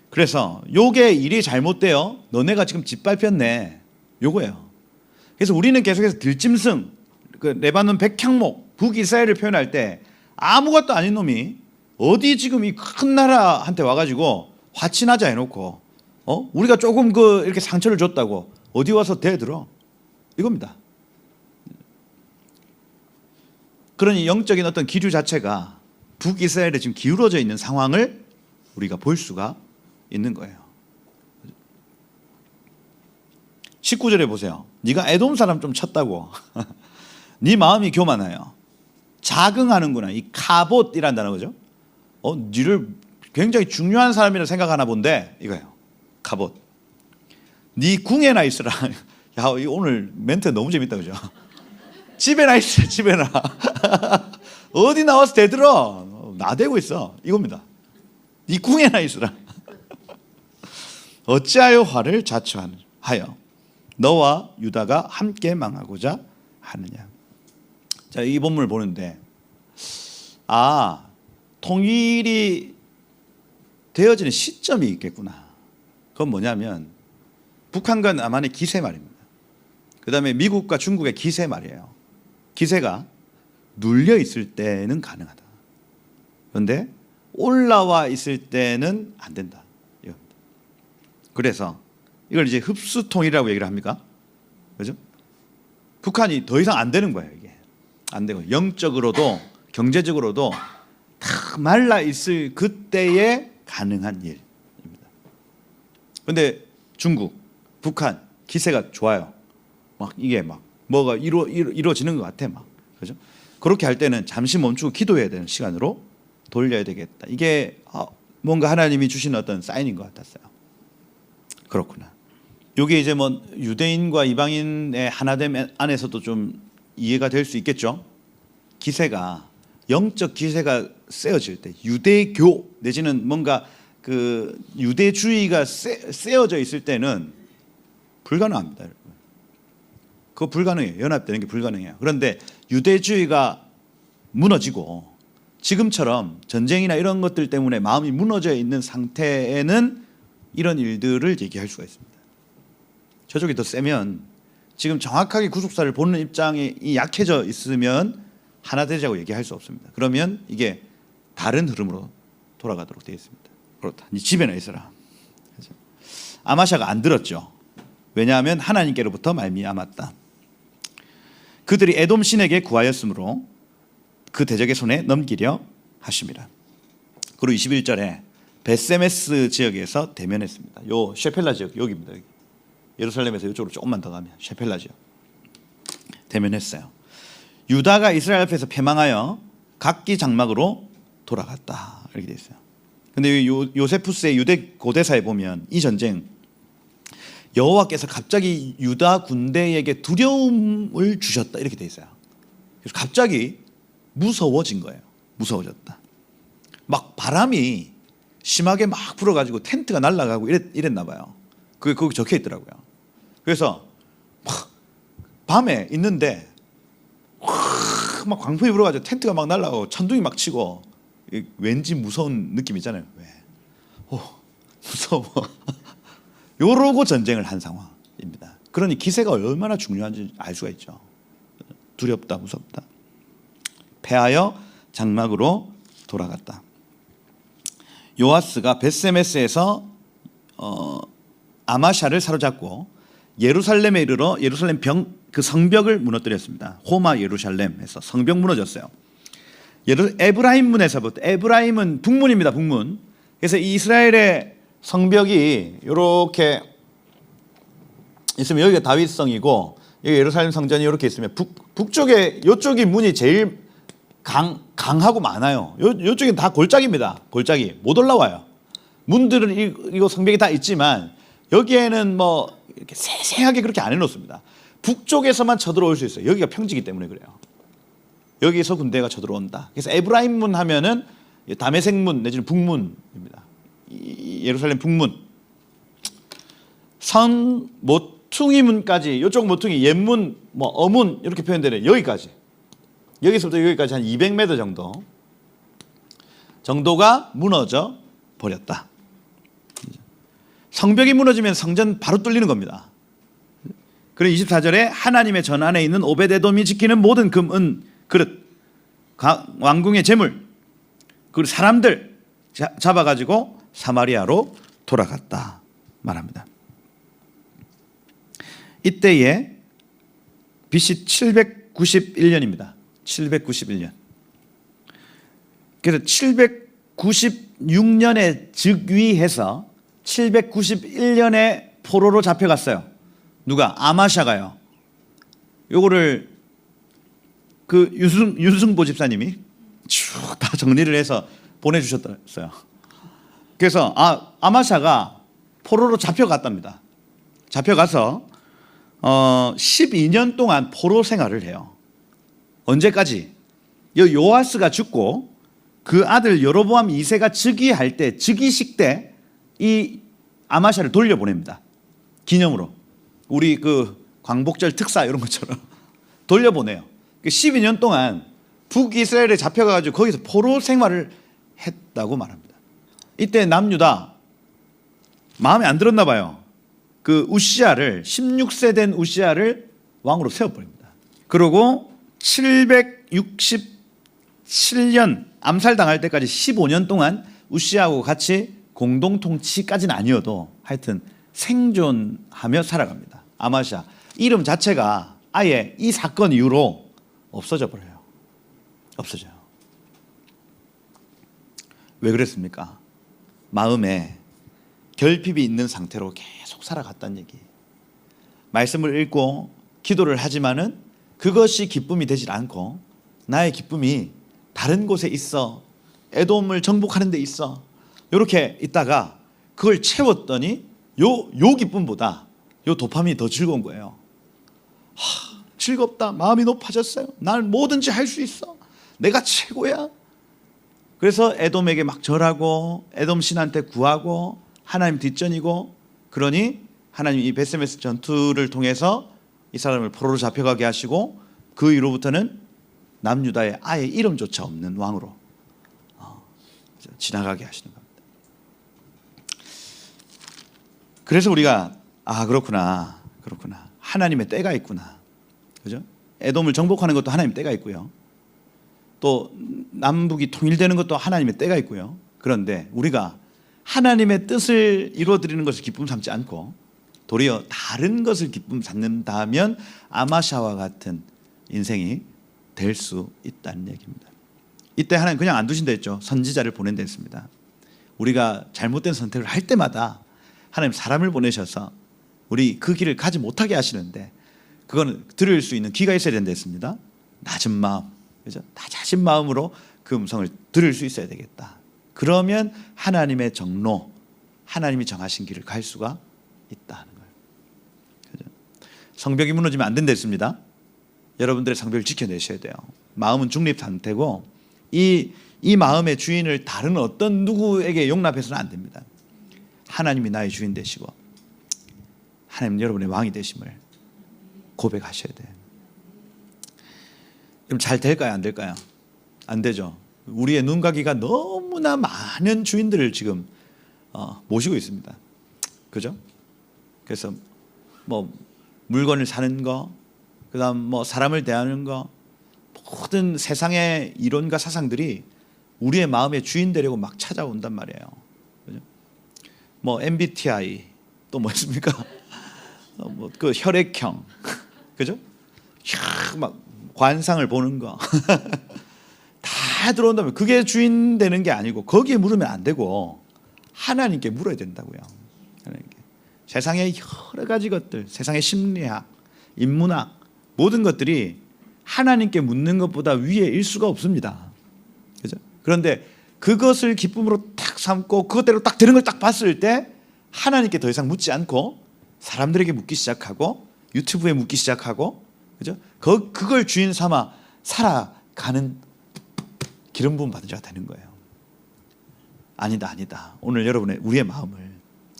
그래서 요게 일이 잘못돼요. 너네가 지금 짓밟혔네, 요거예요. 그래서 우리는 계속해서 들짐승, 그 레바논 백향목, 북이스라엘을 표현할 때 아무것도 아닌 놈이 어디 지금 이 큰 나라한테 와가지고 화친하자 해놓고 우리가 조금 그 이렇게 상처를 줬다고 어디 와서 대들어, 이겁니다. 그러니 영적인 어떤 기류 자체가 북이스라엘에 지금 기울어져 있는 상황을 우리가 볼 수가 있는 거예요. 19절에 보세요. 네가 에돔 사람 좀 쳤다고 네 마음이 교만하여 자긍하는구나. 이 카봇이란 단어죠. 니를 굉장히 중요한 사람이라 생각하나 본데, 이거예요. 카봇. 네 궁에나 있으라. 야, 오늘 멘트 너무 재밌다, 그죠? 집에나 있어, 집에나. 어디 나와서 대들어. 나대고 있어, 이겁니다. 네 궁에나 있으라. 어찌하여 화를 자초하여 너와 유다가 함께 망하고자 하느냐. 자, 이 본문을 보는데 통일이 되어지는 시점이 있겠구나. 그건 뭐냐면 북한과 남한의 기세 말입니다. 그 다음에 미국과 중국의 기세 말이에요. 기세가 눌려 있을 때는 가능하다. 그런데 올라와 있을 때는 안 된다. 이겁니다. 그래서 이걸 이제 흡수통일이라고 얘기를 합니까? 그죠? 북한이 더 이상 안 되는 거예요. 이게 안 되고 영적으로도 경제적으로도 다 말라 있을 그때에 가능한 일입니다. 그런데 중국, 북한 기세가 좋아요. 막 이게 막 뭐가 이루어지는 것 같아 막 그죠? 그렇게 할 때는 잠시 멈추고 기도해야 되는 시간으로 돌려야 되겠다. 이게 뭔가 하나님이 주신 어떤 사인인 것 같았어요. 그렇구나. 이게 이제 뭐 유대인과 이방인의 하나됨 안에서도 좀 이해가 될 수 있겠죠. 기세가 영적 기세가 세어질 때 유대교 내지는 뭔가 그 유대주의가 세어져 있을 때는 불가능합니다. 여러분. 그거 불가능해요. 연합되는 게 불가능해요. 그런데 유대주의가 무너지고 지금처럼 전쟁이나 이런 것들 때문에 마음이 무너져 있는 상태에는 이런 일들을 얘기할 수가 있습니다. 저쪽이 더 세면 지금 정확하게 구속사를 보는 입장이 약해져 있으면 하나 되자고 얘기할 수 없습니다. 그러면 이게 다른 흐름으로 돌아가도록 되어 있습니다. 그렇다. 네 집에나 있어라. 아마샤가 안 들었죠. 왜냐하면 하나님께로부터 말미암았다. 그들이 에돔 신에게 구하였으므로 그 대적의 손에 넘기려 하심이라. 그리고 21절에 베세메스 지역에서 대면했습니다. 요 셰펠라 지역 여기입니다. 여기. 예루살렘에서 이쪽으로 조금만 더 가면 셰펠라 지역 대면했어요. 유다가 이스라엘 앞에서 패망하여 각기 장막으로 돌아갔다 이렇게 돼 있어요. 근데 요세푸스의 유대 고대사에 보면 이 전쟁 여호와께서 갑자기 유다 군대에게 두려움을 주셨다 이렇게 돼 있어요. 그래서 갑자기 무서워진 거예요. 무서워졌다. 막 바람이 심하게 막 불어가지고 텐트가 날아가고 이랬나 봐요. 그게 거기 적혀 있더라고요. 그래서 막 밤에 있는데 막 광풍이 불어가지고 텐트가 막 날아가고 천둥이 막 치고 왠지 무서운 느낌 있잖아요. 왜? 무서워. 요러고 전쟁을 한 상황입니다. 그러니 기세가 얼마나 중요한지 알 수가 있죠. 두렵다, 무섭다. 패하여 장막으로 돌아갔다. 요아스가 벳세메스에서 아마샤를 사로잡고 예루살렘에 이르러 예루살렘 그 성벽을 무너뜨렸습니다. 호마 예루살렘에서 성벽 무너졌어요. 에브라임 문에서부터 에브라임은 북문입니다. 북문. 그래서 이 이스라엘의 성벽이 이렇게 있으면 여기가 다윗성이고 여기 예루살렘 성전이 이렇게 있으면 북쪽에 이쪽이 문이 제일 강하고 많아요. 이쪽은 다 골짜기입니다. 골짜기 못 올라와요. 문들은 이거 성벽이 다 있지만 여기에는 뭐 이렇게 세세하게 그렇게 안 해놓습니다. 북쪽에서만 쳐들어올 수 있어요. 여기가 평지이기 때문에 그래요. 여기서 군대가 쳐들어온다. 그래서 에브라임 문 하면은 다메섹 문 내지는 북문입니다. 예루살렘 북문. 선 모퉁이 문까지 이쪽 모퉁이 옛문 뭐 어문 이렇게 표현되는 여기까지. 여기서부터 여기까지 한 200m 정도가 무너져 버렸다. 성벽이 무너지면 성전 바로 뚫리는 겁니다. 그리고 24절에 하나님의 전 안에 있는 오베데돔이 지키는 모든 금, 은, 그릇, 왕궁의 재물, 그리고 사람들 잡아가지고 사마리아로 돌아갔다 말합니다. 이때에 BC 791년입니다. 791년. 그래서 796년에 즉위해서 791년에 포로로 잡혀갔어요. 누가? 아마샤가요. 요거를 그 윤승보 집사님이 쭉 다 정리를 해서 보내주셨어요. 그래서 아마샤가 포로로 잡혀갔답니다. 잡혀가서 12년 동안 포로 생활을 해요. 언제까지? 요아스가 죽고 그 아들 여로보암 2세가 즉위할 때 즉위식 때 이 아마샤를 돌려보냅니다. 기념으로. 우리 그 광복절 특사 이런 것처럼 돌려보내요. 12년 동안 북이스라엘에 잡혀가지고 거기서 포로 생활을 했다고 말합니다. 이때 남유다 마음에 안 들었나 봐요. 그 우시아를 16세 된 우시아를 왕으로 세워버립니다. 그리고 767년 암살당할 때까지 15년 동안 우시아하고 같이 공동통치까지는 아니어도 하여튼 생존하며 살아갑니다. 아마샤 이름 자체가 아예 이 사건 이후로 없어져 버려요. 없어져요. 왜 그랬습니까? 마음에 결핍이 있는 상태로 계속 살아갔다는 얘기. 말씀을 읽고 기도를 하지만은 그것이 기쁨이 되질 않고 나의 기쁨이 다른 곳에 있어. 에돔을 정복하는 데 있어. 이렇게 있다가 그걸 채웠더니 요 기쁨보다 요 도파민이 더 즐거운 거예요. 즐겁다. 마음이 높아졌어요. 난 뭐든지 할 수 있어. 내가 최고야. 그래서 에돔에게 막 절하고 에돔 신한테 구하고 하나님 뒷전이고, 그러니 하나님이 이 베스메스 전투를 통해서 이 사람을 포로로 잡혀가게 하시고 그 이후로부터는 남유다의 아예 이름조차 없는 왕으로 지나가게 하시는 겁니다. 그래서 우리가 그렇구나 하나님의 때가 있구나, 그죠? 에돔을 정복하는 것도 하나님의 때가 있고요, 또 남북이 통일되는 것도 하나님의 때가 있고요. 그런데 우리가 하나님의 뜻을 이루어드리는 것을 기쁨 삼지 않고 도리어 다른 것을 기쁨 삼는다면 아마샤와 같은 인생이 될 수 있다는 얘기입니다. 이때 하나님 그냥 안 두신다 했죠. 선지자를 보낸다 했습니다. 우리가 잘못된 선택을 할 때마다 하나님 사람을 보내셔서 우리 그 길을 가지 못하게 하시는데, 그거는 들을 수 있는 귀가 있어야 된다 했습니다. 낮은 마음, 그죠? 낮아진 마음으로 그 음성을 들을 수 있어야 되겠다. 그러면 하나님의 정로, 하나님이 정하신 길을 갈 수가 있다는 거예요. 그죠? 성벽이 무너지면 안 된다 했습니다. 여러분들의 성벽을 지켜내셔야 돼요. 마음은 중립 상태고 이 마음의 주인을 다른 어떤 누구에게 용납해서는 안 됩니다. 하나님이 나의 주인 되시고 하나님 여러분의 왕이 되심을 고백하셔야 돼요. 그럼 잘 될까요? 안 될까요? 안 되죠. 우리의 눈가기가 너무나 많은 주인들을 지금 모시고 있습니다. 그죠? 그래서 뭐 물건을 사는 거, 그다음 뭐 사람을 대하는 거, 모든 세상의 이론과 사상들이 우리의 마음의 주인 되려고 막 찾아온단 말이에요. 그죠? 뭐 MBTI 또 뭐 있습니까? 뭐 그 혈액형, 그죠? 막 관상을 보는 거 다 들어온다면 그게 주인 되는 게 아니고 거기에 물으면 안 되고 하나님께 물어야 된다고요. 하나님께. 세상의 여러 가지 것들, 세상의 심리학, 인문학 모든 것들이 하나님께 묻는 것보다 위에일 수가 없습니다. 그죠? 그런데 그것을 기쁨으로 딱 삼고 그것대로 딱 되는 걸 딱 봤을 때 하나님께 더 이상 묻지 않고 사람들에게 묻기 시작하고 유튜브에 묻기 시작하고, 그죠? 그걸 주인 삼아 살아가는 기름 부음 받은 자가 되는 거예요. 아니다. 오늘 여러분의 우리의 마음을,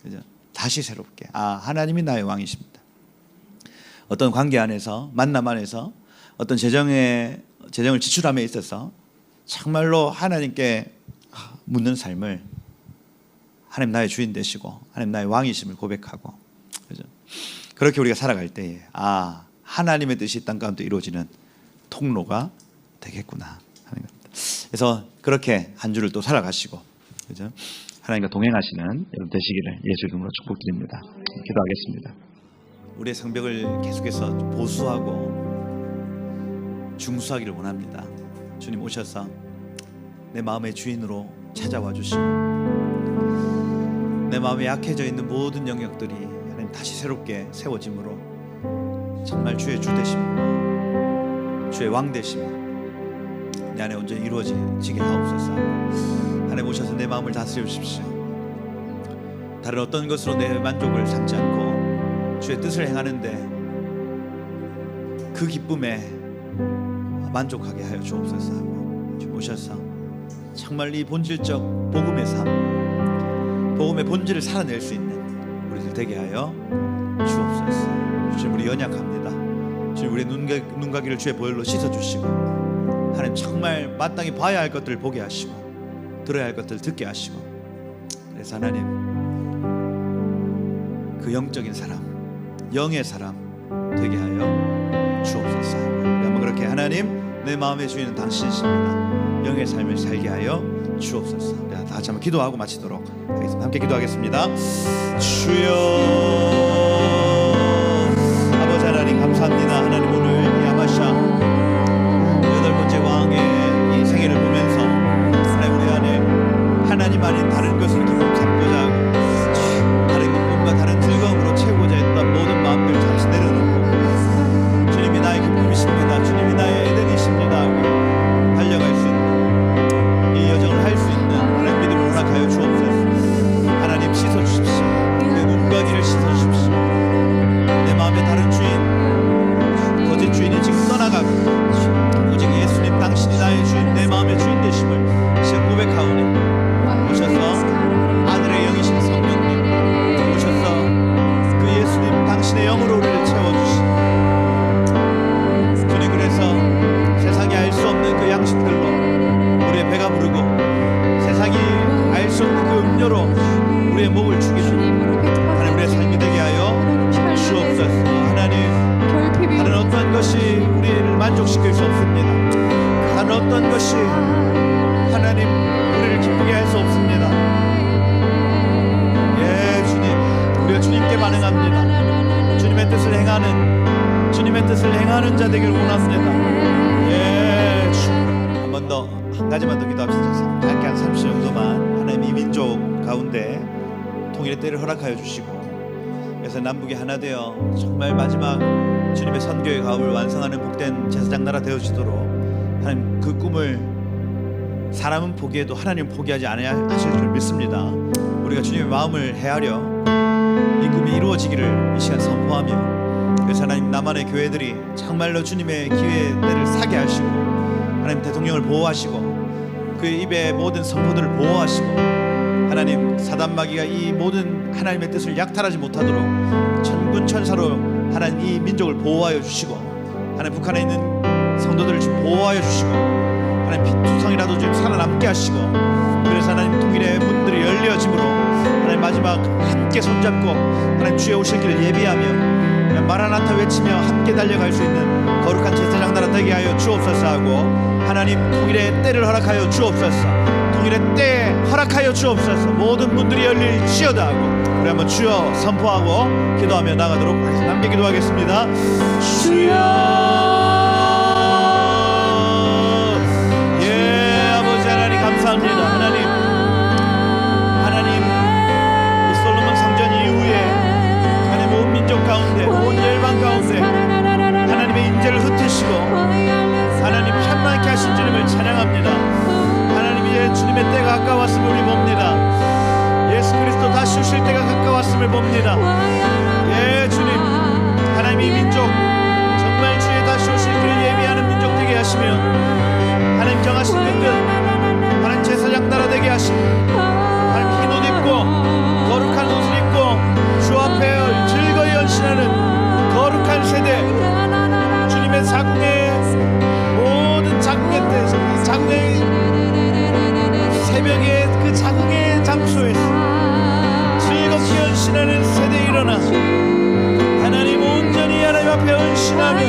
그죠? 다시 새롭게 하나님이 나의 왕이십니다. 어떤 관계 안에서, 만남 안에서, 어떤 재정을 지출함에 있어서 정말로 하나님께 묻는 삶을, 하나님 나의 주인 되시고 하나님 나의 왕이심을 고백하고, 그죠? 그렇게 우리가 살아갈 때에 하나님의 뜻이 이 땅 가운데 이루어지는 통로가 되겠구나 하는 겁니다. 그래서 그렇게 한 주를 또 살아가시고, 그죠? 하나님과 동행하시는 여러분 되시기를 예수 이름으로 축복드립니다. 기도하겠습니다. 우리의 성벽을 계속해서 보수하고 중수하기를 원합니다. 주님 오셔서 내 마음의 주인으로 찾아와 주시고 내 마음에 약해져 있는 모든 영역들이 하나님 다시 새롭게 세워짐으로 정말 주의 주 되심과 주의 왕 되심이 내 안에 온전히 이루어지게 하옵소서. 하나님 오셔서 내 마음을 다스려 주십시오. 다른 어떤 것으로 내 만족을 삼지 않고 주의 뜻을 행하는데 그 기쁨에 만족하게 하여 주옵소서 하고, 주님 오셔서 정말 이 본질적 복음의 삶, 복음의 본질을 살아낼 수 있는 우리들 되게 하여 주옵소서. 주님 우리 연약합니다. 주님 우리 눈가기를 주의 보혈로 씻어주시고 하나님 정말 마땅히 봐야 할 것들을 보게 하시고 들어야 할 것들을 듣게 하시고, 그래서 하나님 그 영적인 사람, 영의 사람 되게 하여 주옵소서. 우리 한번 그렇게 하나님 내 마음의 주인은 당신이십니다. 영의 삶을 살게 하여 주옵소서. 우리 다 같이 한번 기도하고 마치도록 하겠습니다. 함께 기도하겠습니다. 주여, 아버지 하나님 감사합니다. 하나님 오늘 놀랍게 반응합니다. 주님의 뜻을 행하는 자 되길 원합니다. 예, 한 번 더, 한 가지만 더 기도합시다. 짧게 한 30초 정도만 하나님 이 민족 가운데 통일의 때를 허락하여 주시고, 그래서 남북이 하나 되어 정말 마지막 주님의 선교의 가업을 완성하는 복된 제사장 나라 되어지도록 하나님 그 꿈을 사람은 포기해도 하나님 포기하지 않아야 하실 줄 믿습니다. 우리가 주님의 마음을 헤아려 이 꿈이 이루어지기를 이 시간 선포하며, 그래서 하나님 남한의 교회들이 정말로 주님의 기회의 때를 사게 하시고, 하나님 대통령을 보호하시고 그의 입의 모든 선포들을 보호하시고, 하나님 사단마귀가 이 모든 하나님의 뜻을 약탈하지 못하도록 천군 천사로 하나님 이 민족을 보호하여 주시고, 하나님 북한에 있는 성도들을 좀 보호하여 주시고, 하나님 피투성이라도 좀 살아남게 하시고, 그래서 하나님 통일의 문들이 열려짐으로 하나님 마지막 함께 손잡고 하나님 주의 오실 길을 예비하며 마라나타 외치며 함께 달려갈 수 있는 거룩한 제사장 나라 되게 하여 주옵소서 하고, 하나님 통일의 때를 허락하여 주옵소서, 통일의 때 허락하여 주옵소서, 모든 문들이 열릴지어다 하고 우리 한번 주여 선포하고 기도하며 나가도록 하겠습니다. 함께 기도하겠습니다. 주여, 예, 아버지 하나님 감사합니다. 하나님 이 솔로몬 성전 이후에 하나님 온 민족 가운데, 온 열방 가운데 하나님의 인재를 흩으시고 하나님 편만케 하신 주님을 찬양합니다. 하나님 이제 주님의 때가 가까웠음을 우리 봅니다. 예수 그리스도 다시 오실 때가 가까웠음을 봅니다. 예, 주님, 하나님 이 민족 정말 주의 다시 오실 길을 예비하는 민족 되게 하시며, 하나님 정하신 분들 하나님 제사장 나라 되게 하시고, 하나님 흰 옷 입고 거룩한 옷을 입고 주 앞에 즐거이 헌신하는 거룩한 세대, 주님의 자궁의 모든 자궁의 때, 자궁의 새벽에 그 자궁의 장소에서 즐겁게 헌신하는 세대에 일어나 하나님 온전히 하나님 앞에 헌신하며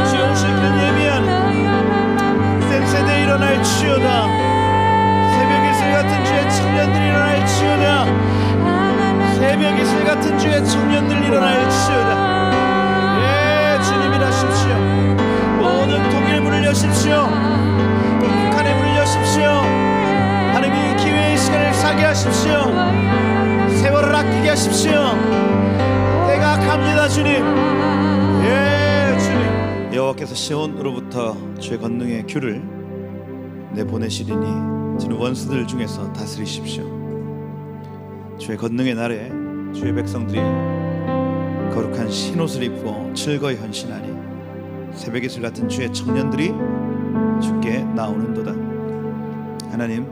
주의 오실 길을 예비하는 된 세대에 일어날지어다. 새벽 이슬 같은 주의 청년들이 일어날지어다. 새벽 이슬 같은 주의 청년들 일어날지어다. 예, 주님 일하십시오. 모든 통일의 문을 여십시오. 북한의 문을 여십시오. 하나님 이 기회의 시간을 사게 하십시오. 세월을 아끼게 하십시오. 때가 갑니다 주님. 예, 주님. 여호와께서 시온으로부터 주의 권능의 귤을 내보내시리니 주는 원수들 중에서 다스리십시오. 주의 권능의 날에 주의 백성들이 거룩한 흰옷을 입고 즐거이 헌신하니 새벽 이슬 같은 주의 청년들이 주께 나오는도다. 하나님,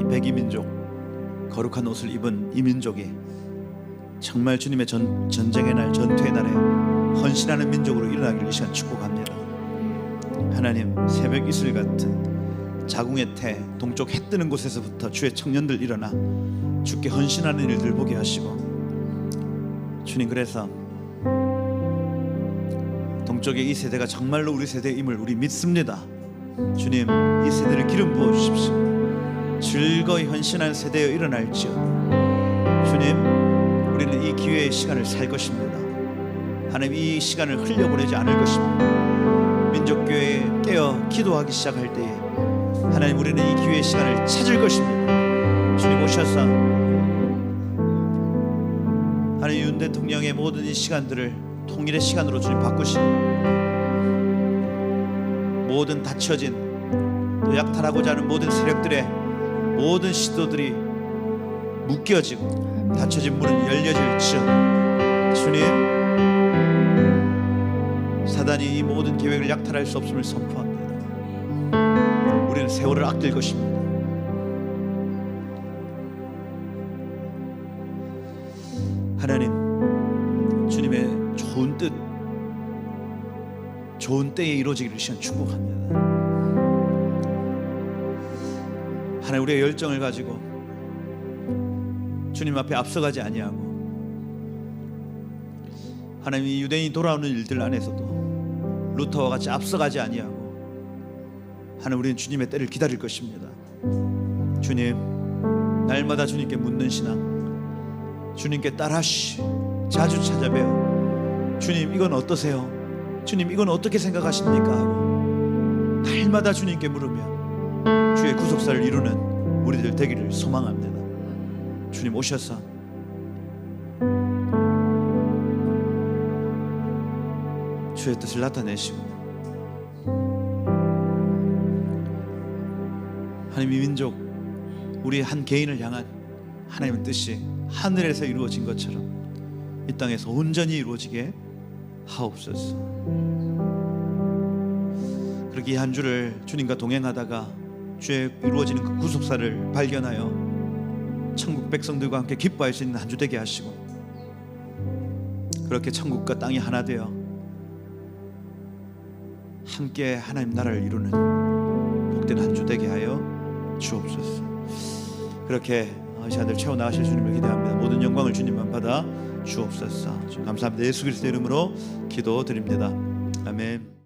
이 백이민족 거룩한 옷을 입은 이 민족이 정말 주님의 전쟁의 날, 전투의 날에 헌신하는 민족으로 일어나기를 이 시간 축복합니다. 하나님, 새벽 이슬 같은 자궁의 태, 동쪽 해 뜨는 곳에서부터 주의 청년들 일어나 주께 헌신하는 일들 보게 하시고, 주님, 그래서 동쪽의 이 세대가 정말로 우리 세대임을 우리 믿습니다. 주님, 이 세대를 기름 부어 주십시오. 즐거이 헌신한 세대여 일어날지어다. 주님, 우리는 이 기회의 시간을 살 것입니다. 하나님, 이 시간을 흘려보내지 않을 것입니다. 민족교회에 깨어 기도하기 시작할 때에 하나님, 우리는 이 기회의 시간을 찾을 것입니다. 주님 오셔서 하나님 윤 대통령의 모든 이 시간들을 통일의 시간으로 주님 바꾸시고, 모든 닫혀진 또 약탈하고자 하는 모든 세력들의 모든 시도들이 묶여지고 닫혀진 문은 열려질지어다. 주님, 사단이 이 모든 계획을 약탈할 수 없음을 선포합니다. 우리는 세월을 아낄 것입니다. 하나님, 주님의 좋은 뜻, 좋은 때에 이루어지기를 시간 축복합니다. 하나님, 우리의 열정을 가지고 주님 앞에 앞서가지 아니하고, 하나님, 이 유대인이 돌아오는 일들 안에서도 루터와 같이 앞서가지 아니하고, 하나님, 우리는 주님의 때를 기다릴 것입니다. 주님, 날마다 주님께 묻는 신앙, 주님께 딸아씨 자주 찾아뵈어 주님 이건 어떠세요? 주님 이건 어떻게 생각하십니까? 하고 날마다 주님께 물으며 주의 구속사를 이루는 우리들 되기를 소망합니다. 주님 오셔서 주의 뜻을 나타내시고 하나님 이 민족 우리 한 개인을 향한 하나님의 뜻이 하늘에서 이루어진 것처럼 이 땅에서 온전히 이루어지게 하옵소서. 그렇게 이 한 주를 주님과 동행하다가 주의 이루어지는 그 구속사를 발견하여 천국 백성들과 함께 기뻐할 수 있는 한 주 되게 하시고 그렇게 천국과 땅이 하나 되어 함께 하나님 나라를 이루는 복된 한 주 되게 하여 주옵소서. 그렇게 이 시간들 채워나가실 주님을 기대합니다. 모든 영광을 주님만 받아 주옵소서. 주님 감사합니다. 예수 그리스도의 이름으로 기도드립니다. 아멘.